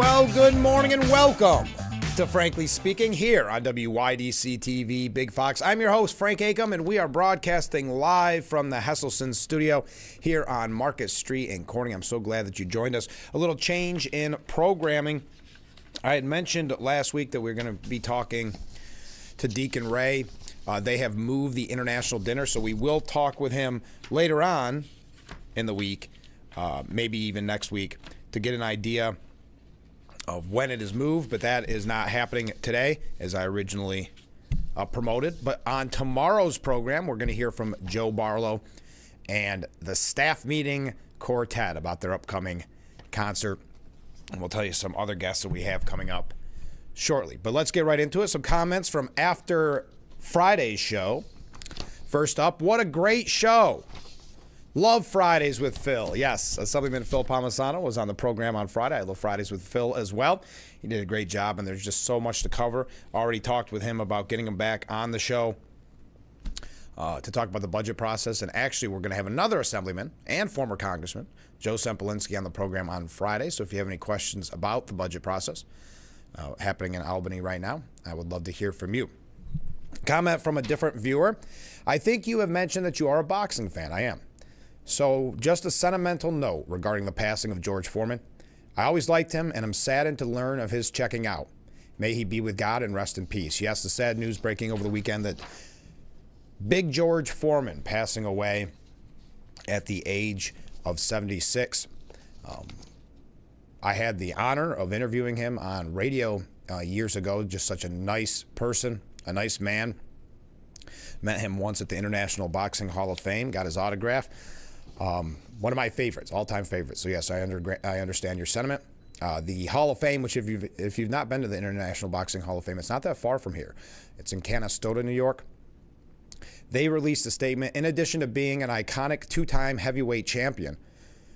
Well, good morning and welcome to Frankly Speaking here on WYDC TV Big Fox. I'm your host, Frank Acom, and we are broadcasting live from the Hesselson studio here on Market Street in Corning. I'm so glad that you joined us. A little change in programming. I had mentioned last week that we are going to be talking to Deacon Ray. They have moved the international dinner, so we will talk with him later on in the week, maybe even next week, to get an idea of when it is moved, but that is not happening today as I originally promoted. But on tomorrow's program, we're going to hear from Joe Barlow and the staff meeting quartet about their upcoming concert. And we'll tell you some other guests that we have coming up shortly. But let's get right into it. Some comments from after Friday's show. First up, what a great show. Love Fridays with Phil. Yes, Assemblyman Phil Palmisano was on the program on Friday. I love Fridays with Phil as well. He did a great job, and there's just so much to cover. Already talked with him about getting him back on the show to talk about the budget process. And actually, we're going to have another Assemblyman and former Congressman, Joe Sempolinski, on the program on Friday. So if you have any questions about the budget process happening in Albany right now, I would love to hear from you. Comment from a different viewer. I think you have mentioned that you are a boxing fan. I am. So just a sentimental note regarding the passing of George Foreman. I always liked him, and I'm saddened to learn of his checking out. May he be with God and rest in peace. Yes, the sad news breaking over the weekend that Big George Foreman passing away at the age of 76. I had the honor of interviewing him on radio years ago. Just such a nice person, a nice man. Met him once at the International Boxing Hall of Fame, got his autograph. One of my favorites, all-time favorites. So yes, I understand your sentiment. The Hall of Fame, which if you've not been to the International Boxing Hall of Fame, it's not that far from here. It's in Canastota, New York. They released a statement, in addition to being an iconic two-time heavyweight champion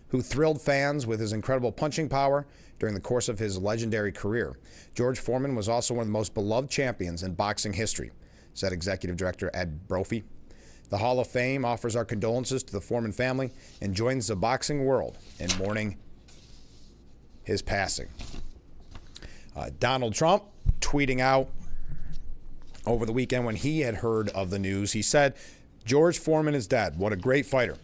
who thrilled fans with his incredible punching power during the course of his legendary career. George Foreman was also one of the most beloved champions in boxing history, said Executive Director Ed Brophy. The Hall of Fame offers our condolences to the Foreman family and joins the boxing world in mourning his passing. Donald Trump tweeting out over the weekend when he had heard of the news. He said, George Foreman is dead. What a great fighter.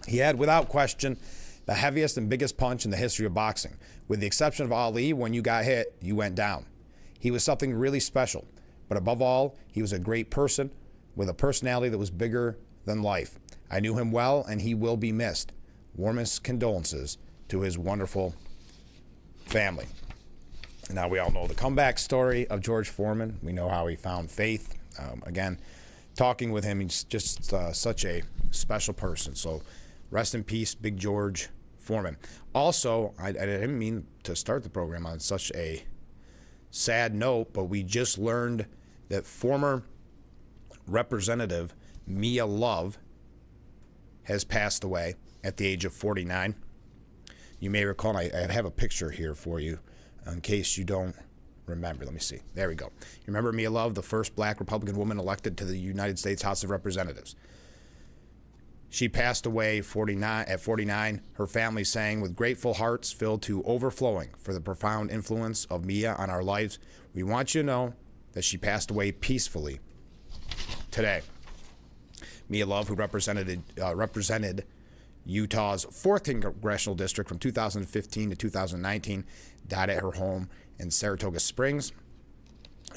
He had, without question, the heaviest and biggest punch in the history of boxing. With the exception of Ali, when you got hit, you went down. He was something really special. But above all, he was a great person with a personality that was bigger than life. I knew him well, and he will be missed. Warmest condolences to his wonderful family. Now, we all know the comeback story of George Foreman. We know how he found faith. Again, talking with him, he's just such a special person. So rest in peace, Big George Foreman. Also, I didn't mean to start the program on such a sad note, but we just learned that former Representative Mia Love has passed away at the age of 49. You may recall, I have a picture here for you in case you don't remember. Let me see. There we go. You remember Mia Love, the first black Republican woman elected to the United States House of Representatives. She passed away at 49. Her family sang, with grateful hearts filled to overflowing for the profound influence of Mia on our lives. We want you to know that she passed away peacefully today. Mia Love, who represented Utah's 4th Congressional District from 2015 to 2019, died at her home in Saratoga Springs.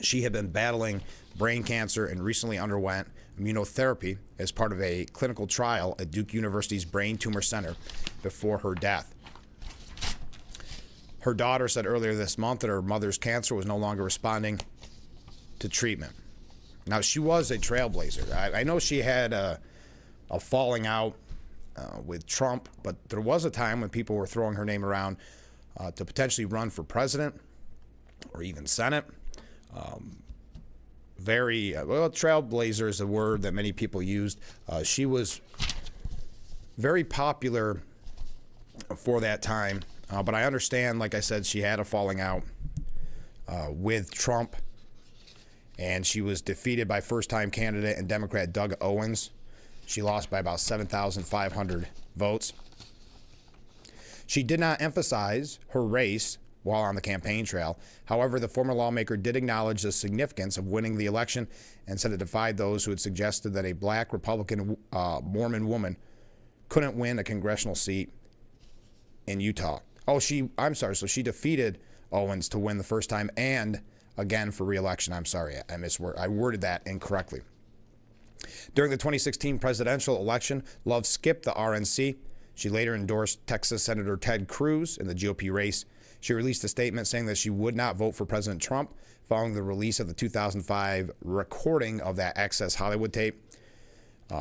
She had been battling brain cancer and recently underwent immunotherapy as part of a clinical trial at Duke University's Brain Tumor Center before her death. Her daughter said earlier this month that her mother's cancer was no longer responding to treatment. Now, she was a trailblazer. I know she had a falling out with Trump, but there was a time when people were throwing her name around to potentially run for president or even Senate. Trailblazer is a word that many people used. She was very popular for that time, but I understand, like I said, she had a falling out with Trump, and she was defeated by first-time candidate and Democrat Doug Owens. She lost by about 7,500 votes. She did not emphasize her race while on the campaign trail. However, the former lawmaker did acknowledge the significance of winning the election and said it defied those who had suggested that a black Republican Mormon woman couldn't win a congressional seat in Utah. So she defeated Owens to win the first time and again for re-election. I'm sorry, I worded that incorrectly. During the 2016 presidential election, Love skipped the RNC. She later endorsed Texas Senator Ted Cruz in the GOP race. She released a statement saying that she would not vote for President Trump following the release of the 2005 recording of that Access Hollywood tape.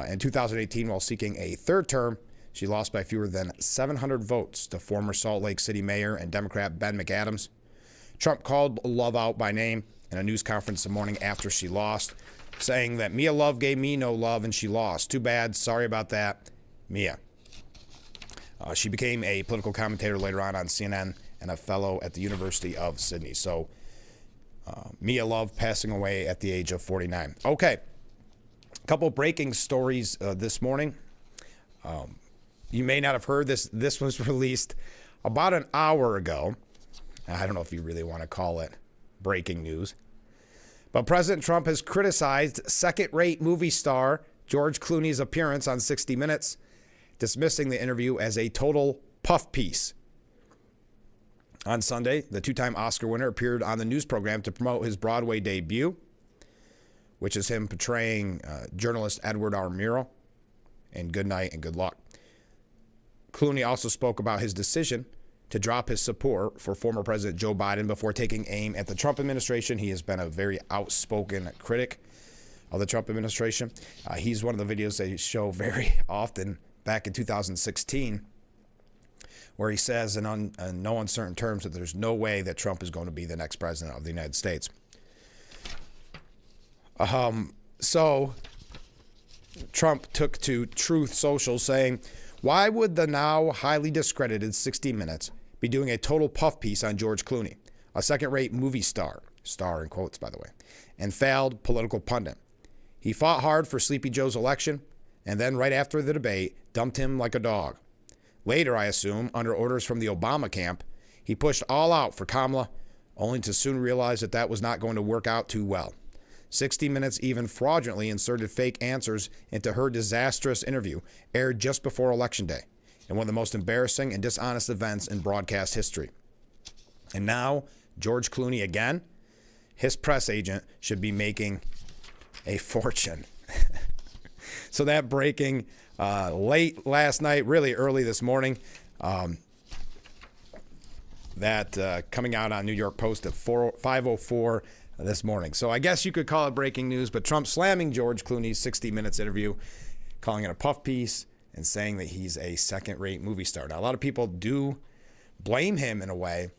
In 2018, while seeking a third term, she lost by fewer than 700 votes to former Salt Lake City Mayor and Democrat Ben McAdams. Trump called Love out by name in a news conference the morning after she lost, saying that Mia Love gave me no love and she lost. Too bad. Sorry about that, Mia. She became a political commentator later on CNN and a fellow at the University of Sydney. So Mia Love passing away at the age of 49. Okay, a couple breaking stories this morning. You may not have heard this. This was released about an hour ago. I don't know if you really want to call it breaking news. But President Trump has criticized second-rate movie star George Clooney's appearance on 60 Minutes, dismissing the interview as a total puff piece. On Sunday, the two-time Oscar winner appeared on the news program to promote his Broadway debut, which is him portraying journalist Edward R. Murrow in Good Night and Good Luck. Clooney also spoke about his decision to drop his support for former President Joe Biden before taking aim at the Trump administration. He has been a very outspoken critic of the Trump administration. He's one of the videos they show very often back in 2016, where he says in no uncertain terms that there's no way that Trump is going to be the next president of the United States. So Trump took to Truth Social saying, "Why would the now highly discredited 60 Minutes be doing a total puff piece on George Clooney, a second-rate movie star in quotes, by the way, and failed political pundit? He fought hard for Sleepy Joe's election, and then right after the debate, dumped him like a dog. Later, I assume, under orders from the Obama camp, he pushed all out for Kamala, only to soon realize that that was not going to work out too well. 60 Minutes even fraudulently inserted fake answers into her disastrous interview, aired just before Election Day, in one of the most embarrassing and dishonest events in broadcast history. And now, George Clooney again? His press agent should be making a fortune." So that breaking late last night, really early this morning, that coming out on New York Post at 5:04 this morning. So I guess you could call it breaking news, but Trump slamming George Clooney's 60 Minutes interview, calling it a puff piece, and saying that he's a second-rate movie star. Now, a lot of people do blame him in a way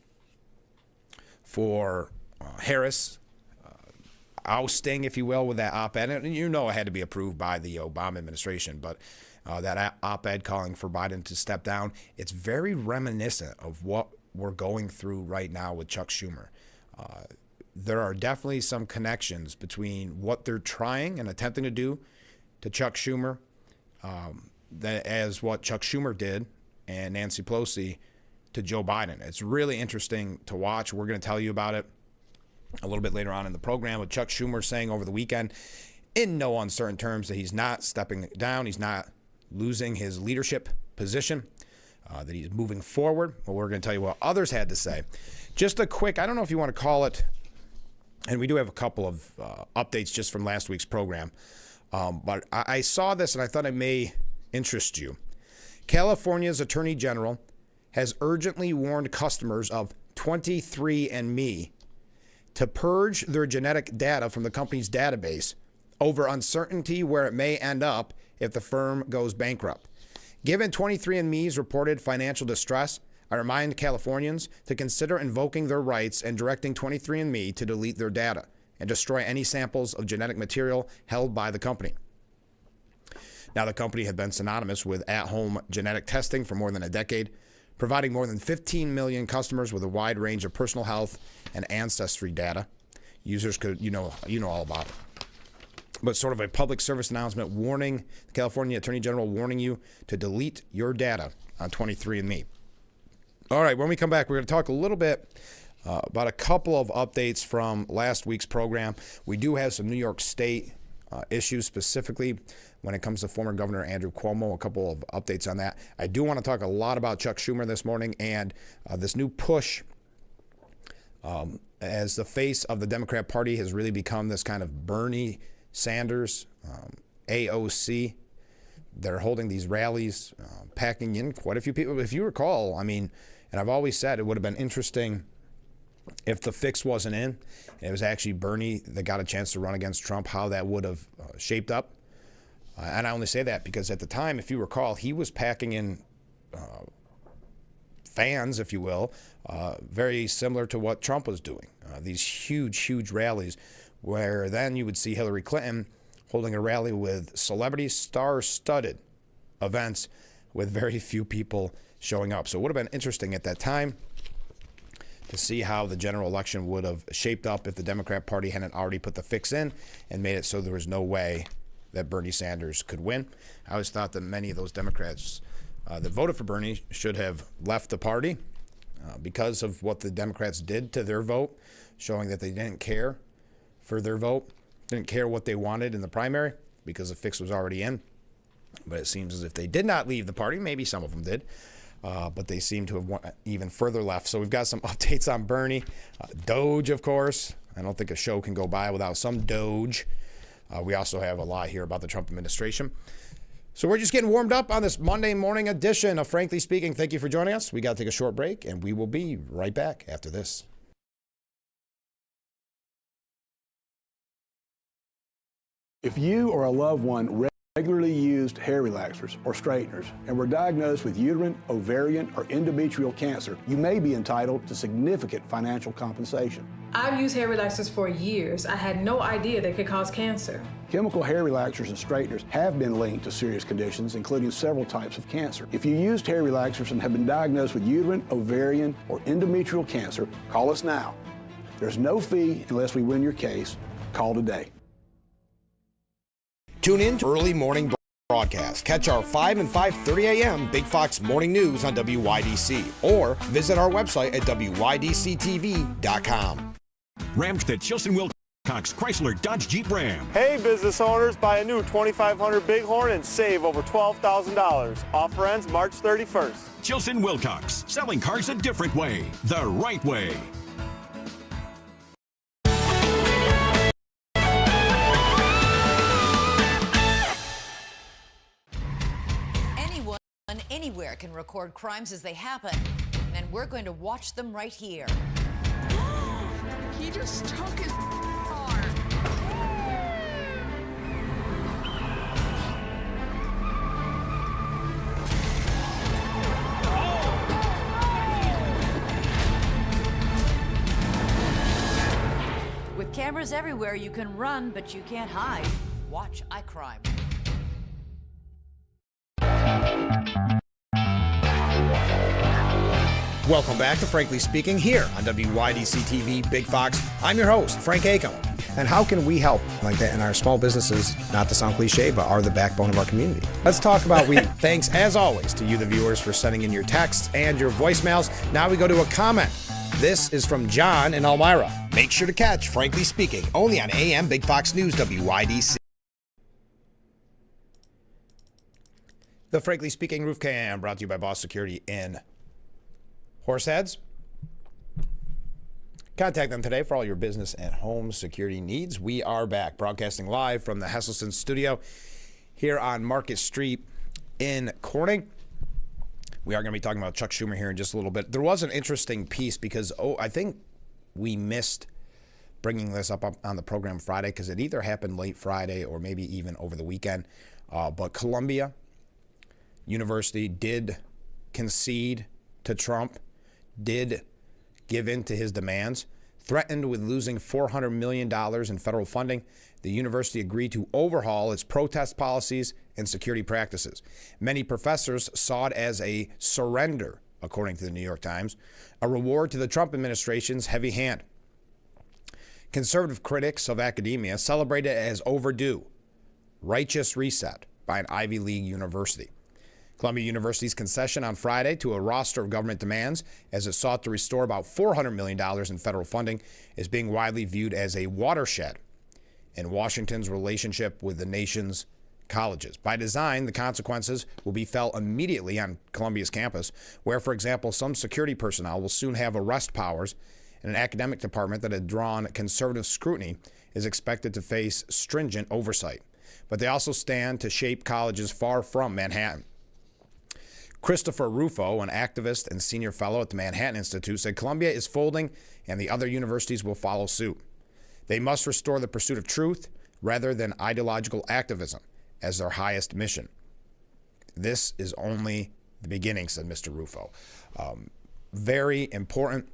for Harris ousting, if you will, with that op-ed. And you know it had to be approved by the Obama administration, but that op-ed calling for Biden to step down, it's very reminiscent of what we're going through right now with Chuck Schumer. There are definitely some connections between what they're trying and attempting to do to Chuck Schumer, as what Chuck Schumer did and Nancy Pelosi to Joe Biden. It's really interesting to watch. We're going to tell you about it a little bit later on in the program, with Chuck Schumer saying over the weekend, in no uncertain terms, that he's not stepping down, he's not losing his leadership position, that he's moving forward. Well, we're going to tell you what others had to say. Just a quick, I don't know if you want to call it, and we do have a couple of updates just from last week's program, but I saw this and I thought it may interest you. California's Attorney General has urgently warned customers of 23andMe to purge their genetic data from the company's database over uncertainty where it may end up if the firm goes bankrupt. Given 23andMe's reported financial distress, I remind Californians to consider invoking their rights and directing 23andMe to delete their data and destroy any samples of genetic material held by the company. Now, the company had been synonymous with at-home genetic testing for more than a decade, providing more than 15 million customers with a wide range of personal health and ancestry data. Users could, you know all about it. But sort of a public service announcement warning, the California Attorney General warning you to delete your data on 23andMe. All right, when we come back, we're going to talk a little bit about a couple of updates from last week's program. We do have some New York State issues, specifically when it comes to former Governor Andrew Cuomo, a couple of updates on that. I do want to talk a lot about Chuck Schumer this morning and this new push as the face of the Democrat Party has really become this kind of Bernie Sanders, AOC. They're holding these rallies, packing in quite a few people. If you recall, I mean, and I've always said it would have been interesting if the fix wasn't in, and it was actually Bernie that got a chance to run against Trump, how that would have shaped up. And I only say that because at the time, if you recall, he was packing in fans, if you will, very similar to what Trump was doing. These huge, huge rallies where then you would see Hillary Clinton holding a rally with celebrity star-studded events with very few people showing up. So it would have been interesting at that time to see how the general election would have shaped up if the Democrat Party hadn't already put the fix in and made it so there was no way that Bernie Sanders could win. I always thought that many of those Democrats that voted for Bernie should have left the party because of what the Democrats did to their vote, showing that they didn't care for their vote, didn't care what they wanted in the primary because the fix was already in. But it seems as if they did not leave the party. Maybe some of them did. But they seem to have went even further left. So we've got some updates on Bernie. Doge, of course. I don't think a show can go by without some Doge. We also have a lot here about the Trump administration. So we're just getting warmed up on this Monday morning edition of Frankly Speaking. Thank you for joining us. We got to take a short break, and we will be right back after this. If you or a loved one regularly used hair relaxers or straighteners and were diagnosed with uterine, ovarian, or endometrial cancer, you may be entitled to significant financial compensation. I've used hair relaxers for years. I had no idea they could cause cancer. Chemical hair relaxers and straighteners have been linked to serious conditions, including several types of cancer. If you used hair relaxers and have been diagnosed with uterine, ovarian, or endometrial cancer, call us now. There's no fee unless we win your case. Call today. Tune in to early morning broadcast. Catch our 5 and 5:30 a.m. Big Fox Morning News on WYDC or visit our website at WYDCTV.com. Ramstead Chilson Wilcox Chrysler Dodge Jeep Ram. Hey business owners, buy a new 2500 Bighorn and save over $12,000. Offer ends March 31st. Chilson Wilcox, selling cars a different way, the right way. Anywhere can record crimes as they happen, and we're going to watch them right here. He just took his car. With cameras everywhere, you can run, but you can't hide. Watch iCrime. Welcome back to Frankly Speaking here on WYDC TV Big Fox. I'm your host, Frank Acom. And how can we help like that in our small businesses, not to sound cliche, but are the backbone of our community? Let's talk about we. Thanks, as always, to you, the viewers, for sending in your texts and your voicemails. Now we go to a comment. This is from John in Elmira. Make sure to catch Frankly Speaking only on AM Big Fox News WYDC. The Frankly Speaking Roof Cam brought to you by Boss Security in Horseheads. Contact them today for all your business and home security needs. We are back broadcasting live from the Hesselson studio here on Market Street in Corning. We are going to be talking about Chuck Schumer here in just a little bit. There was an interesting piece because, I think we missed bringing this up on the program Friday because it either happened late Friday or maybe even over the weekend. But Columbia University did concede to Trump, did give in to his demands, threatened with losing $400 million in federal funding. The university agreed to overhaul its protest policies and security practices. Many professors saw it as a surrender, according to the New York Times, a reward to the Trump administration's heavy hand. Conservative critics of academia celebrate it as overdue, righteous reset by an Ivy League university. Columbia University's concession on Friday to a roster of government demands as it sought to restore about $400 million in federal funding is being widely viewed as a watershed in Washington's relationship with the nation's colleges. By design, the consequences will be felt immediately on Columbia's campus, where, for example, some security personnel will soon have arrest powers, and an academic department that had drawn conservative scrutiny is expected to face stringent oversight. But they also stand to shape colleges far from Manhattan. Christopher Rufo, an activist and senior fellow at the Manhattan Institute, said Columbia is folding and the other universities will follow suit. They must restore the pursuit of truth rather than ideological activism as their highest mission. This is only the beginning, said Mr. Rufo. Very important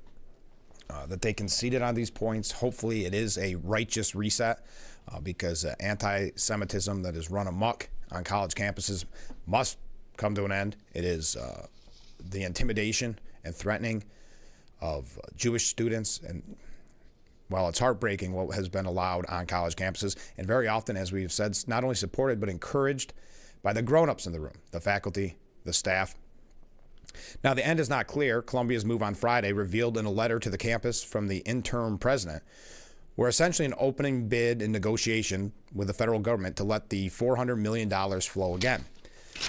that they conceded on these points. Hopefully it is a righteous reset because anti-Semitism that is run amok on college campuses must come to an end. It is the intimidation and threatening of Jewish students, and while it's heartbreaking what has been allowed on college campuses, and very often, as we've said, not only supported but encouraged by the grown-ups in the room, the faculty, the staff. Now, the end is not clear. Columbia's move on Friday revealed in a letter to the campus from the interim president were essentially an opening bid in negotiation with the federal government to let the $400 million flow again.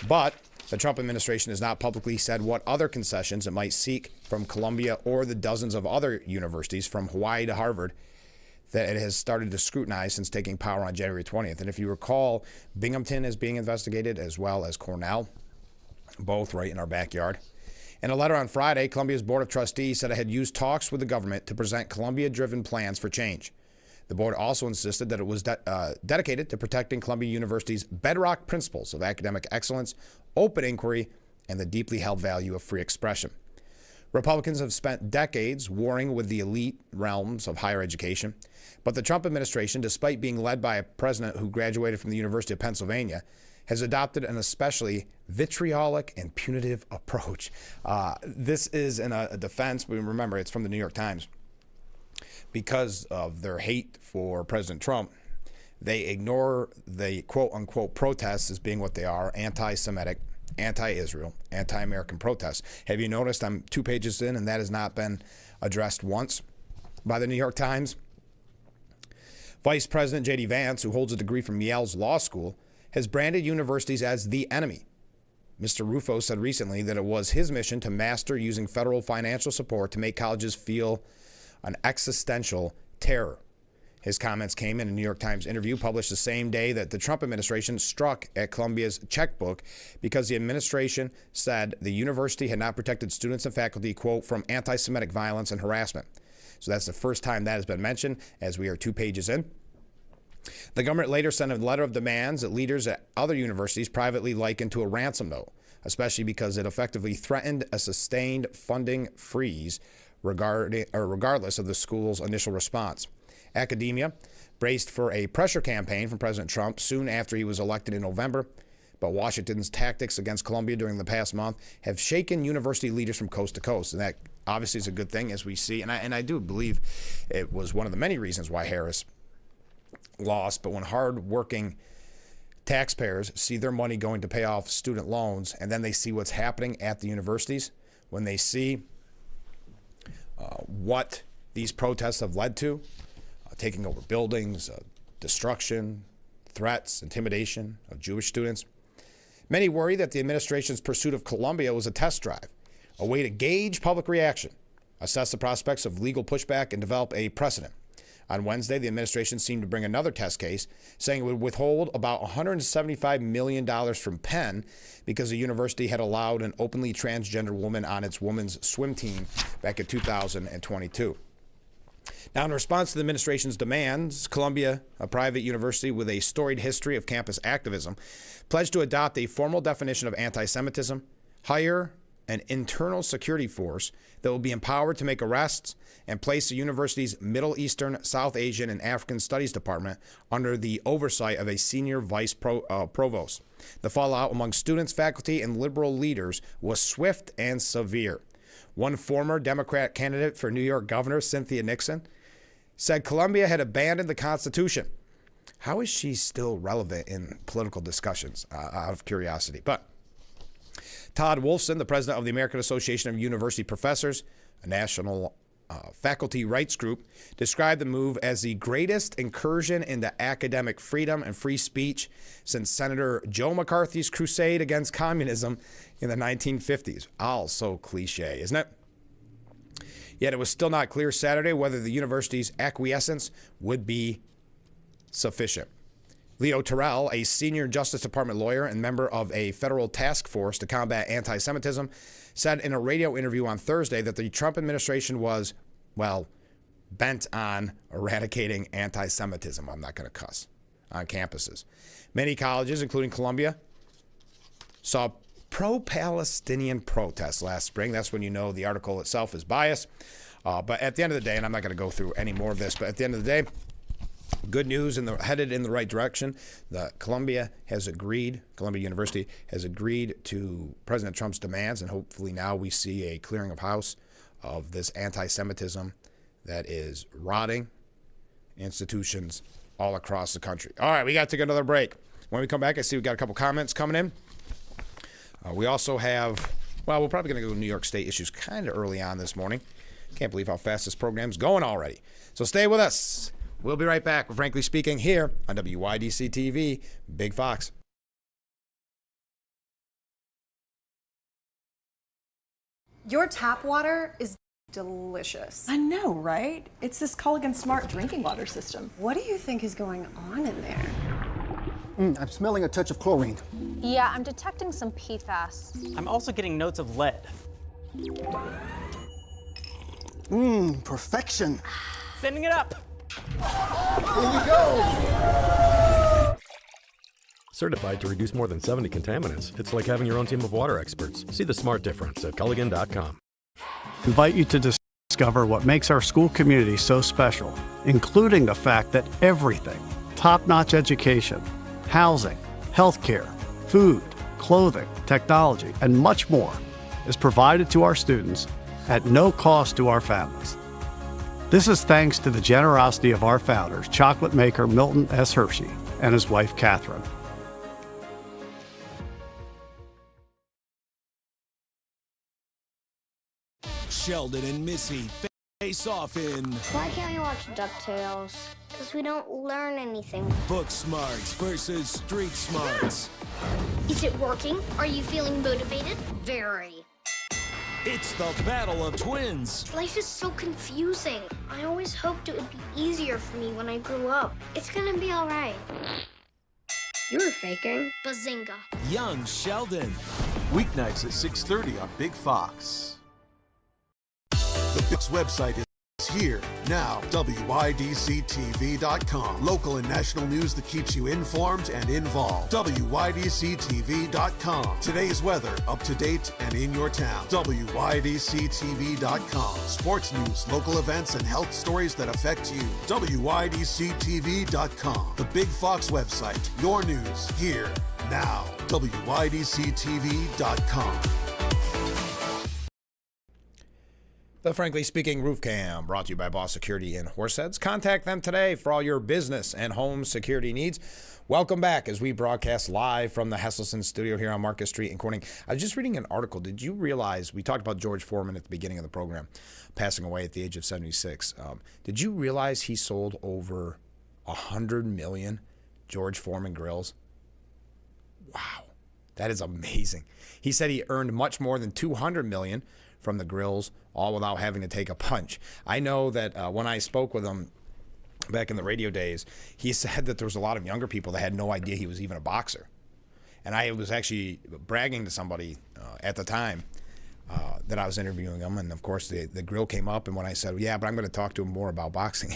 But the Trump administration has not publicly said what other concessions it might seek from Columbia or the dozens of other universities from Hawaii to Harvard that it has started to scrutinize since taking power on January 20th. And if you recall, Binghamton is being investigated as well as Cornell, both right in our backyard. In a letter on Friday, Columbia's Board of Trustees said it had used talks with the government to present Columbia-driven plans for change. The board also insisted that it was dedicated to protecting Columbia University's bedrock principles of academic excellence, open inquiry, and the deeply held value of free expression. Republicans have spent decades warring with the elite realms of higher education, but the Trump administration, despite being led by a president who graduated from the University of Pennsylvania, has adopted an especially vitriolic and punitive approach. This is in a defense, but remember, it's from the New York Times. Because of their hate for President Trump, they ignore the quote-unquote protests as being what they are: anti-Semitic, anti-Israel, anti-American protests. Have you noticed I'm 2 pages in and that has not been addressed once by the New York Times? Vice President J.D. Vance, who holds a degree from Yale's law school, has branded universities as the enemy. Mr. Rufo said recently that it was his mission to master using federal financial support to make colleges feel an existential terror. His comments came in a New York Times interview published the same day that the Trump administration struck at Columbia's checkbook because the administration said the university had not protected students and faculty, quote, from anti-Semitic violence and harassment. So that's the first time that has been mentioned, as we are 2 pages in. The government later sent a letter of demands that leaders at other universities privately likened to a ransom note, especially because it effectively threatened a sustained funding freeze regardless of the school's initial response. Academia braced for a pressure campaign from President Trump soon after he was elected in November, but Washington's tactics against Columbia during the past month have shaken university leaders from coast to coast, and that obviously is a good thing, as we see, and I do believe it was one of the many reasons why Harris lost. But when hard-working taxpayers see their money going to pay off student loans, and then they see what's happening at the universities, when they see what these protests have led to, taking over buildings, destruction, threats, intimidation of Jewish students, many worry that the administration's pursuit of Columbia was a test drive, a way to gauge public reaction, assess the prospects of legal pushback, and develop a precedent. On Wednesday, the administration seemed to bring another test case, saying it would withhold about $175 million from Penn because the university had allowed an openly transgender woman on its women's swim team back in 2022. Now, in response to the administration's demands, Columbia, a private university with a storied history of campus activism, pledged to adopt a formal definition of anti-Semitism, hire an internal security force that will be empowered to make arrests, and place the university's Middle Eastern, South Asian, and African Studies Department under the oversight of a senior vice provost. The fallout among students, faculty, and liberal leaders was swift and severe. One former Democrat candidate for New York governor, Cynthia Nixon, said Columbia had abandoned the Constitution. How is she still relevant in political discussions, out of curiosity? But Todd Wolfson, the president of the American Association of University Professors, a national faculty rights group, described the move as the greatest incursion into academic freedom and free speech since Senator Joe McCarthy's crusade against communism in the 1950s. All so cliche, isn't it? Yet it was still not clear Saturday whether the university's acquiescence would be sufficient. Leo Terrell, a senior Justice Department lawyer and member of a federal task force to combat anti-Semitism, said in a radio interview on Thursday that the Trump administration was, well, bent on eradicating anti-Semitism, I'm not going to cuss, on campuses. Many colleges, including Columbia, saw pro-Palestinian protests last spring. That's when you know the article itself is biased. But at the end of the day, and I'm not going to go through any more of this, but at the end of the day, good news and headed in the right direction. Columbia University has agreed to President Trump's demands, and hopefully now we see a clearing of house of this anti-Semitism that is rotting institutions all across the country. All right, we got to take another break. When we come back, I see we got a couple comments coming in. We also have, well, we're probably going to go to New York State issues kind of early on this morning. Can't believe how fast this program's going already. So stay with us. We'll be right back with Frankly Speaking here on WYDC TV, Big Fox. Your tap water is delicious. I know, right? It's this Culligan Smart drinking water system. What do you think is going on in there? I'm smelling a touch of chlorine. Yeah, I'm detecting some PFAS. I'm also getting notes of lead. Perfection. Sending it up. Here we go. Certified to reduce more than 70 contaminants. It's like having your own team of water experts. See the smart difference at Culligan.com. Invite you to discover what makes our school community so special, including the fact that everything, top-notch education, housing, healthcare, food, clothing, technology, and much more is provided to our students at no cost to our families. This is thanks to the generosity of our founders, chocolate maker Milton S. Hershey and his wife, Catherine. Sheldon and Missy face off in Why can't we watch DuckTales? Because we don't learn anything. Book Smarts versus Street Smarts. Is it working? Are you feeling motivated? Very. It's the battle of twins. Life is so confusing. I always hoped it would be easier for me when I grew up. It's gonna be all right. You were faking. Bazinga. Young Sheldon. Weeknights at 6:30 on Big Fox. The Bix website is here now. WYDCTV.com. Local and national news that keeps you informed and involved. WYDCTV.com. Today's weather, up to date and in your town. WYDCTV.com. Sports news, local events, and health stories that affect you. WYDCTV.com. The Big Fox website. Your news here now. WYDCTV.com. The Frankly Speaking Roof Cam, brought to you by Boss Security in Horseheads. Contact them today for all your business and home security needs. Welcome back as we broadcast live from the Hesselson studio here on Market Street in Corning. I was just reading an article. Did you realize, we talked about George Foreman at the beginning of the program, passing away at the age of 76. Did you realize he sold over 100 million George Foreman grills? Wow, that is amazing. He said he earned much more than 200 million from the grills, all without having to take a punch. I know that when I spoke with him back in the radio days, he said that there was a lot of younger people that had no idea he was even a boxer. And I was actually bragging to somebody at the time that I was interviewing him, and of course the grill came up, and when I said, yeah, but I'm going to talk to him more about boxing,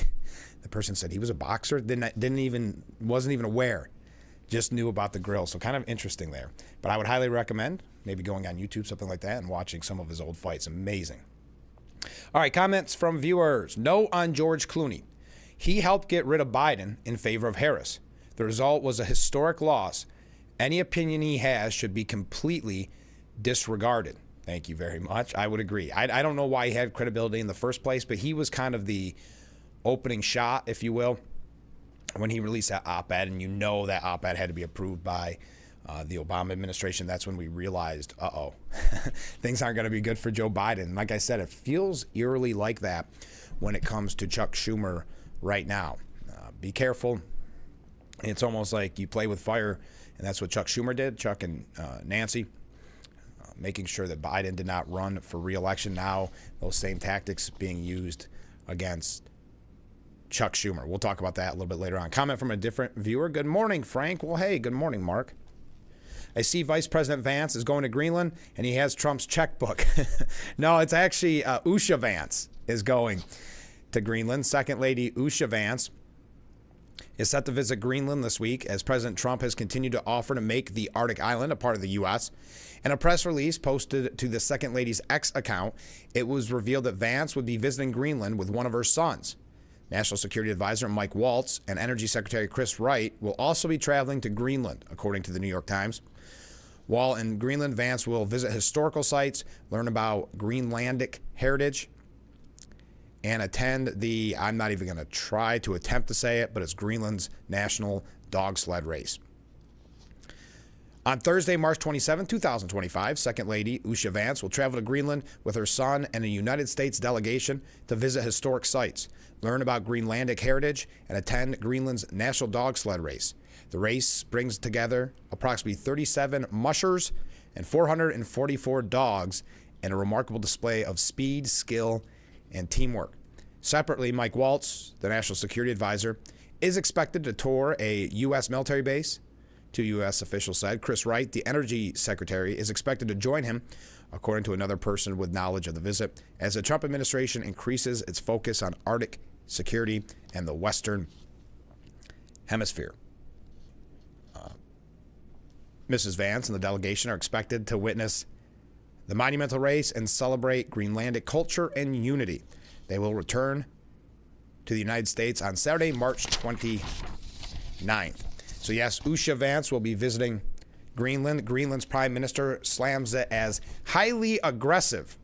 the person said he was a boxer, wasn't even aware, just knew about the grill. So kind of interesting there. But I would highly recommend maybe going on YouTube, something like that, and watching some of his old fights. Amazing. All right, comments from viewers. No on George Clooney. He helped get rid of Biden in favor of Harris. The result was a historic loss. Any opinion he has should be completely disregarded. Thank you very much. I would agree. I don't know why he had credibility in the first place, but he was kind of the opening shot, if you will, when he released that op-ed, and you know that op-ed had to be approved by the Obama administration, that's when we realized, things aren't going to be good for Joe Biden. Like I said, it feels eerily like that when it comes to Chuck Schumer right now. Be careful. It's almost like you play with fire, and that's what Chuck Schumer did, Chuck and Nancy, making sure that Biden did not run for re-election. Now those same tactics being used against Chuck Schumer. We'll talk about that a little bit later on. Comment from a different viewer. Good morning, Frank. Well, hey, good morning, Mark. I see Vice President Vance is going to Greenland, and he has Trump's checkbook. No, it's actually Usha Vance is going to Greenland. Second Lady Usha Vance is set to visit Greenland this week as President Trump has continued to offer to make the Arctic island a part of the U.S. In a press release posted to the Second Lady's X account, it was revealed that Vance would be visiting Greenland with one of her sons. National Security Advisor Mike Waltz and Energy Secretary Chris Wright will also be traveling to Greenland, according to the New York Times. While in Greenland, Vance will visit historical sites, learn about Greenlandic heritage, and attend I'm not even going to try to attempt to say it, but it's Greenland's national dog sled race. On Thursday, March 27, 2025, Second Lady Usha Vance will travel to Greenland with her son and a United States delegation to visit historic sites, learn about Greenlandic heritage, and attend Greenland's national dog sled race. The race brings together approximately 37 mushers and 444 dogs in a remarkable display of speed, skill, and teamwork. Separately, Mike Waltz, the National Security Advisor, is expected to tour a U.S. military base, two U.S. officials said. Chris Wright, the Energy Secretary, is expected to join him, according to another person with knowledge of the visit, as the Trump administration increases its focus on Arctic security and the Western Hemisphere. Mrs. Vance and the delegation are expected to witness the monumental race and celebrate Greenlandic culture and unity. They will return to the United States on Saturday, March 29th. So yes, Usha Vance will be visiting Greenland. Greenland's prime minister slams it as highly aggressive.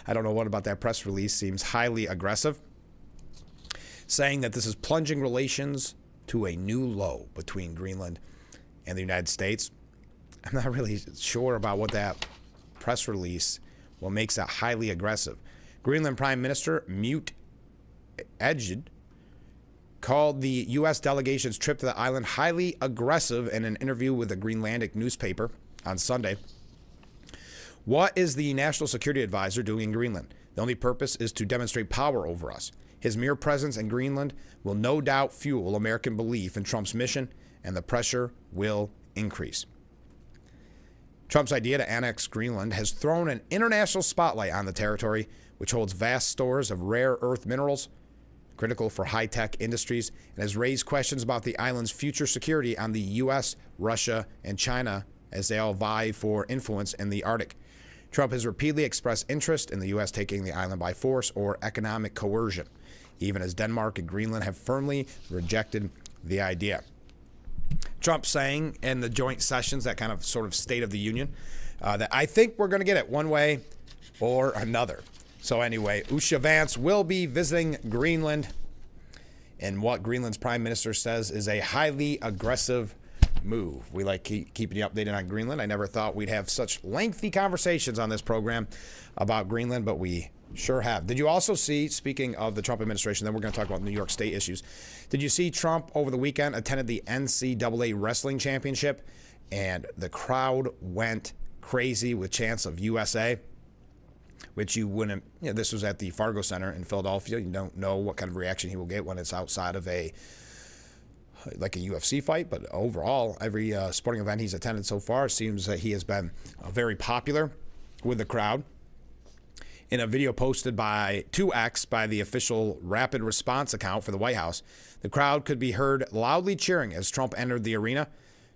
I don't know what about that press release seems highly aggressive, saying that this is plunging relations to a new low between Greenland and the United States. I'm not really sure about what that press release, what makes that highly aggressive. Greenland Prime Minister Mute Edged called the U.S. delegation's trip to the island highly aggressive in an interview with a Greenlandic newspaper on Sunday. What is the National Security Advisor doing in Greenland? The only purpose is to demonstrate power over us. His mere presence in Greenland will no doubt fuel American belief in Trump's mission, and the pressure will increase. Trump's idea to annex Greenland has thrown an international spotlight on the territory, which holds vast stores of rare earth minerals, critical for high-tech industries, and has raised questions about the island's future security on the U.S., Russia, and China as they all vie for influence in the Arctic. Trump has repeatedly expressed interest in the U.S. taking the island by force or economic coercion, even as Denmark and Greenland have firmly rejected the idea. Trump saying in the joint sessions, that kind of sort of State of the Union, that I think we're going to get it one way or another. So anyway, Usha Vance will be visiting Greenland in what Greenland's prime minister says is a highly aggressive move. We like keeping you updated on Greenland. I never thought we'd have such lengthy conversations on this program about Greenland, but we sure have. Did you also see, speaking of the Trump administration, then we're going to talk about New York State issues. Did you see Trump over the weekend attended the NCAA Wrestling Championship, and the crowd went crazy with chants of USA, which you wouldn't, this was at the Fargo Center in Philadelphia. You don't know what kind of reaction he will get when it's outside of a UFC fight, but overall, every sporting event he's attended so far seems that he has been very popular with the crowd. In a video posted to X by the official rapid response account for the White House, the crowd could be heard loudly cheering as Trump entered the arena.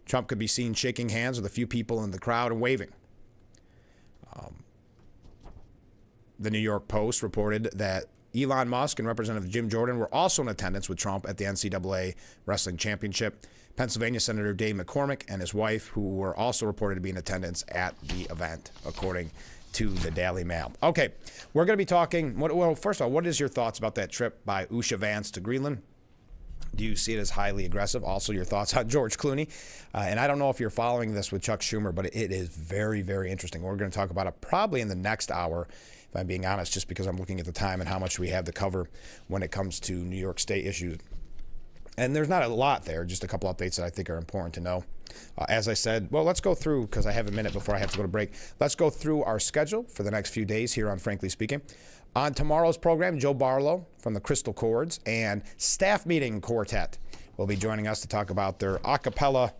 Trump could be seen shaking hands with a few people in the crowd and waving. The New York Post reported that Elon Musk and Representative Jim Jordan were also in attendance with Trump at the NCAA Wrestling Championship. Pennsylvania Senator Dave McCormick and his wife, who were also reported to be in attendance at the event, according to the Daily Mail. Okay, we're going to be talking, well, first of all, what is your thoughts about that trip by Usha Vance to Greenland? Do you see it as highly aggressive? Also, your thoughts on George Clooney. And I don't know if you're following this with Chuck Schumer, but it is very, very interesting. We're going to talk about it probably in the next hour, if I'm being honest, just because I'm looking at the time and how much we have to cover when it comes to New York State issues. And there's not a lot there, just a couple updates that I think are important to know. As I said, well, let's go through, because I have a minute before I have to go to break. Let's go through our schedule for the next few days here on Frankly Speaking. On tomorrow's program, Joe Barlow from the Crystal Chords and Staff Meeting Quartet will be joining us to talk about their a cappella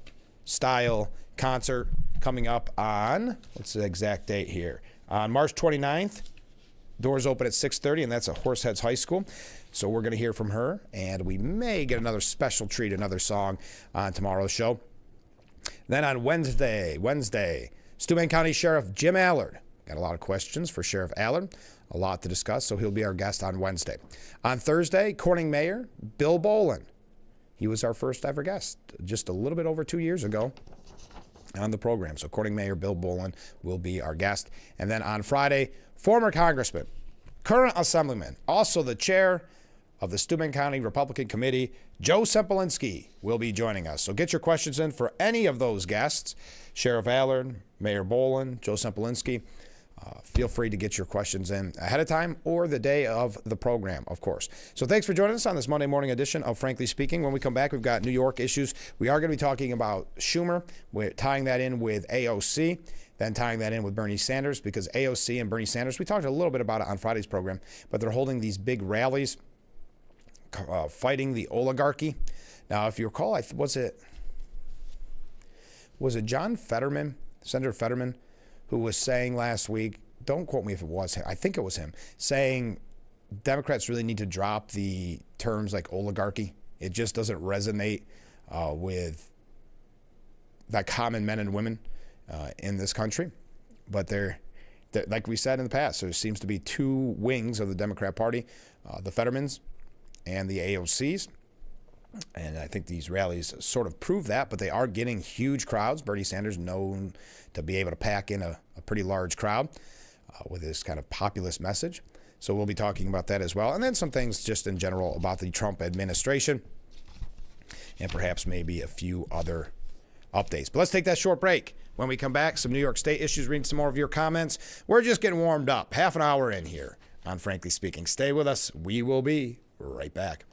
style concert coming up on, what's the exact date here? On March 29th. Doors open at 6:30, and that's at Horseheads High School. So we're going to hear from her, and we may get another special treat, another song on tomorrow's show. Then on Wednesday, Steuben County Sheriff Jim Allard. Got a lot of questions for Sheriff Allard. A lot to discuss, so he'll be our guest on Wednesday. On Thursday, Corning Mayor Bill Bolin. He was our first ever guest just a little bit over 2 years ago on the program. So Corning Mayor Bill Bolin will be our guest. And then on Friday, former Congressman, current Assemblyman, also the chair of the Steuben County Republican Committee, Joe Sempolinski, will be joining us. So get your questions in for any of those guests, Sheriff Allard, Mayor Bolin, Joe Sempolinski. Feel free to get your questions in ahead of time or the day of the program, of course. So thanks for joining us on this Monday morning edition of Frankly Speaking. When we come back, we've got New York issues. We are going to be talking about Schumer. We're tying that in with AOC, then tying that in with Bernie Sanders, because AOC and Bernie Sanders, we talked a little bit about it on Friday's program, but they're holding these big rallies fighting the oligarchy. Now, if you recall, was it John Fetterman, Senator Fetterman, who was saying last week, don't quote me if it was him, I think it was him, saying Democrats really need to drop the terms like oligarchy. It just doesn't resonate with the common men and women in this country. But they're, like we said in the past, there seems to be two wings of the Democrat Party, the Fettermans and the AOCs. And I think these rallies sort of prove that, but they are getting huge crowds. Bernie Sanders known to be able to pack in a pretty large crowd with his kind of populist message. So we'll be talking about that as well. And then some things just in general about the Trump administration and perhaps maybe a few other updates. But let's take that short break. When we come back, some New York State issues, reading some more of your comments. We're just getting warmed up. Half an hour in here on Frankly Speaking. Stay with us. We will be right back.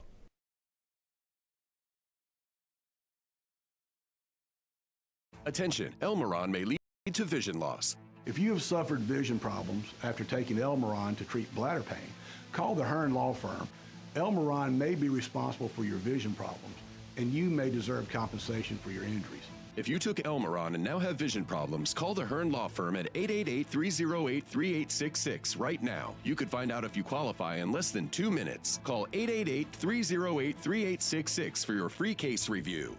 Attention, Elmeron may lead to vision loss. If you have suffered vision problems after taking Elmeron to treat bladder pain, call the Hearn Law Firm. Elmeron may be responsible for your vision problems, and you may deserve compensation for your injuries. If you took Elmeron and now have vision problems, call the Hearn Law Firm at 888-308-3866 right now. You could find out if you qualify in less than 2 minutes. Call 888-308-3866 for your free case review.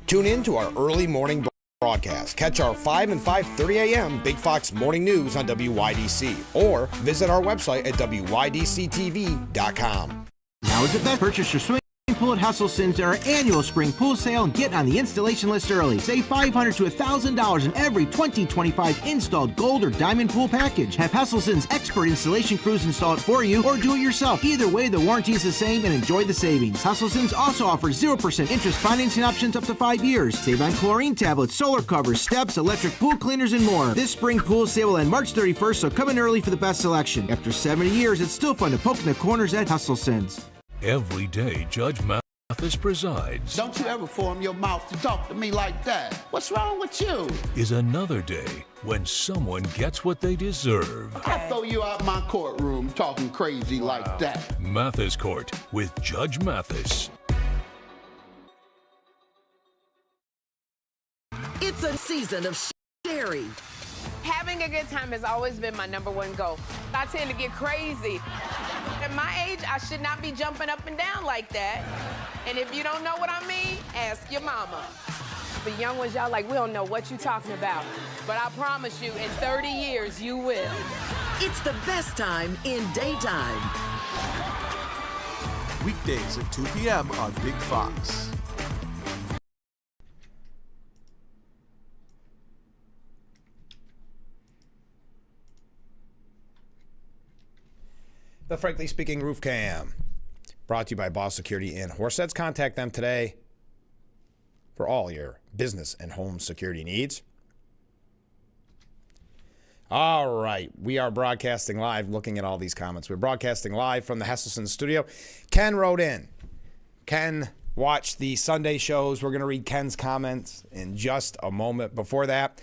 Tune in to our early morning broadcast. Catch our 5 and 5:30 a.m. Big Fox Morning News on WYDC or visit our website at WYDCTV.com. Now is the best. Purchase your swimming pool at Hustleson's at our annual spring pool sale and get on the installation list early. Save $500 to $1,000 in every 2025 installed gold or diamond pool package. Have Hustleson's expert installation crews install it for you or do it yourself. Either way, the warranty is the same and enjoy the savings. Hustleson's also offers 0% interest financing options up to 5 years. Save on chlorine tablets, solar covers, steps, electric pool cleaners, and more. This spring pool sale will end March 31st, so come in early for the best selection. After 70 years, it's still fun to poke in the corners at Hustleson's. Every day, Judge Mathis presides. Don't you ever form your mouth to talk to me like that. What's wrong with you? Is another day when someone gets what they deserve. I throw you out my courtroom talking crazy like that. Mathis Court with Judge Mathis. It's a season of Sherry. Having a good time has always been my #1 goal. I tend to get crazy. At my age, I should not be jumping up and down like that. And if you don't know what I mean, ask your mama. The young ones, y'all like, we don't know what you're talking about. But I promise you, in 30 years, you will. It's the best time in daytime. Weekdays at 2 p.m. on Big Fox. The Frankly Speaking Roof Cam. brought to you by Boss Security in Horseheads. Contact them today for all your business and home security needs. All right, we are broadcasting live, looking at all these comments. We're broadcasting live from the Hesselson studio. Ken wrote in. Ken watched the Sunday shows. We're going to read Ken's comments in just a moment. Before that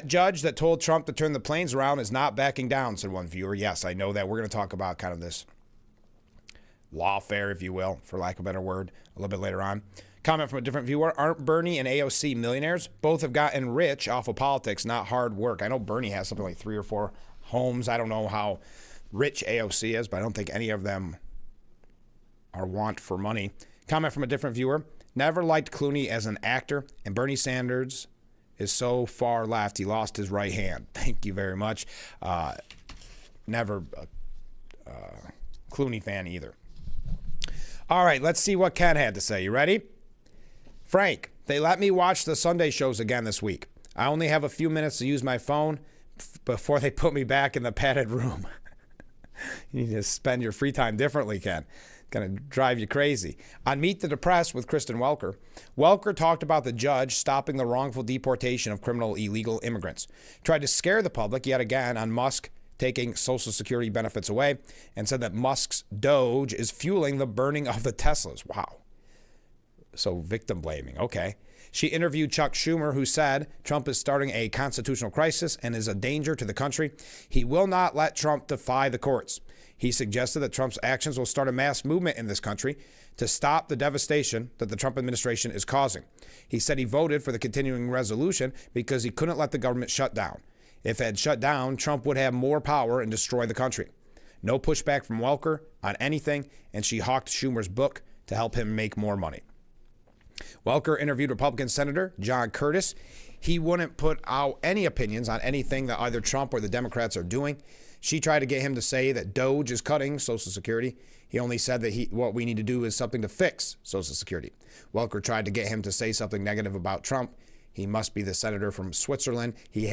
judge that told Trump to turn the planes around is not backing down, said one viewer. Yes, I know that. We're going to talk about kind of this lawfare, if you will, for lack of a better word, a little bit later on. Comment from a different viewer. Aren't Bernie and AOC millionaires? Both have gotten rich off of politics, not hard work. I know Bernie has something like 3 or 4 homes. I don't know how rich AOC is, but I don't think any of them are want for money. Comment from a different viewer. Never liked Clooney as an actor, and Bernie Sanders is so far left, he lost his right hand. Thank you very much. Never a Clooney fan either. All right, let's see what Ken had to say. You ready? Frank, they let me watch the Sunday shows again this week. I only have a few minutes to use my phone before they put me back in the padded room. You need to spend your free time differently, Ken. Going to drive you crazy. On Meet the Depressed with Kristen Welker, Welker talked about the judge stopping the wrongful deportation of criminal illegal immigrants. Tried to scare the public yet again on Musk taking Social Security benefits away, and said that Musk's Doge is fueling the burning of the Teslas. Wow. So victim blaming. Okay. She interviewed Chuck Schumer, who said Trump is starting a constitutional crisis and is a danger to the country. He will not let Trump defy the courts. He suggested that Trump's actions will start a mass movement in this country to stop the devastation that the Trump administration is causing. He said he voted for the continuing resolution because he couldn't let the government shut down. If it had shut down, Trump would have more power and destroy the country. No pushback from Welker on anything, and she hawked Schumer's book to help him make more money. Welker interviewed Republican Senator John Curtis. He wouldn't put out any opinions on anything that either Trump or the Democrats are doing. She tried to get him to say that Doge is cutting Social Security. He only said that what we need to do is something to fix Social Security. Welker tried to get him to say something negative about Trump. He must be the senator from Switzerland. He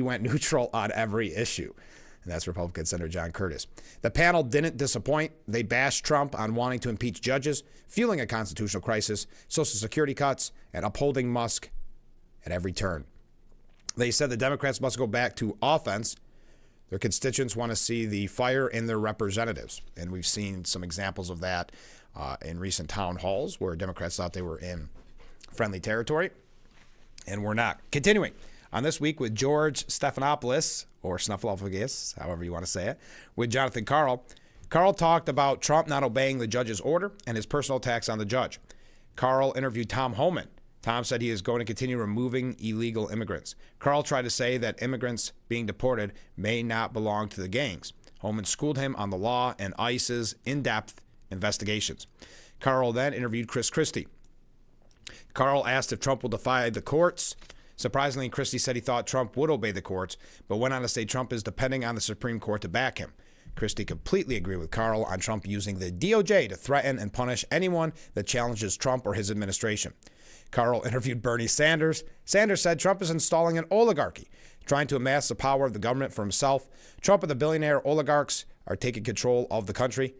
went neutral on every issue. And that's Republican Senator John Curtis. The panel didn't disappoint. They bashed Trump on wanting to impeach judges, fueling a constitutional crisis, Social Security cuts, and upholding Musk at every turn. They said the Democrats must go back to offense. Their constituents want to see the fire in their representatives. And we've seen some examples of that in recent town halls where Democrats thought they were in friendly territory, and we're not. Continuing on This Week with George Stephanopoulos, or Snuffleupagus, however you want to say it, with Jonathan Karl. Karl talked about Trump not obeying the judge's order and his personal attacks on the judge. Karl interviewed Tom Homan. Tom said he is going to continue removing illegal immigrants. Karl tried to say that immigrants being deported may not belong to the gangs. Homan schooled him on the law and ICE's in-depth investigations. Karl then interviewed Chris Christie. Karl asked if Trump will defy the courts. Surprisingly, Christie said he thought Trump would obey the courts, but went on to say Trump is depending on the Supreme Court to back him. Christie completely agreed with Karl on Trump using the DOJ to threaten and punish anyone that challenges Trump or his administration. Karl interviewed Bernie Sanders. Sanders said Trump is installing an oligarchy, trying to amass the power of the government for himself. Trump and the billionaire oligarchs are taking control of the country.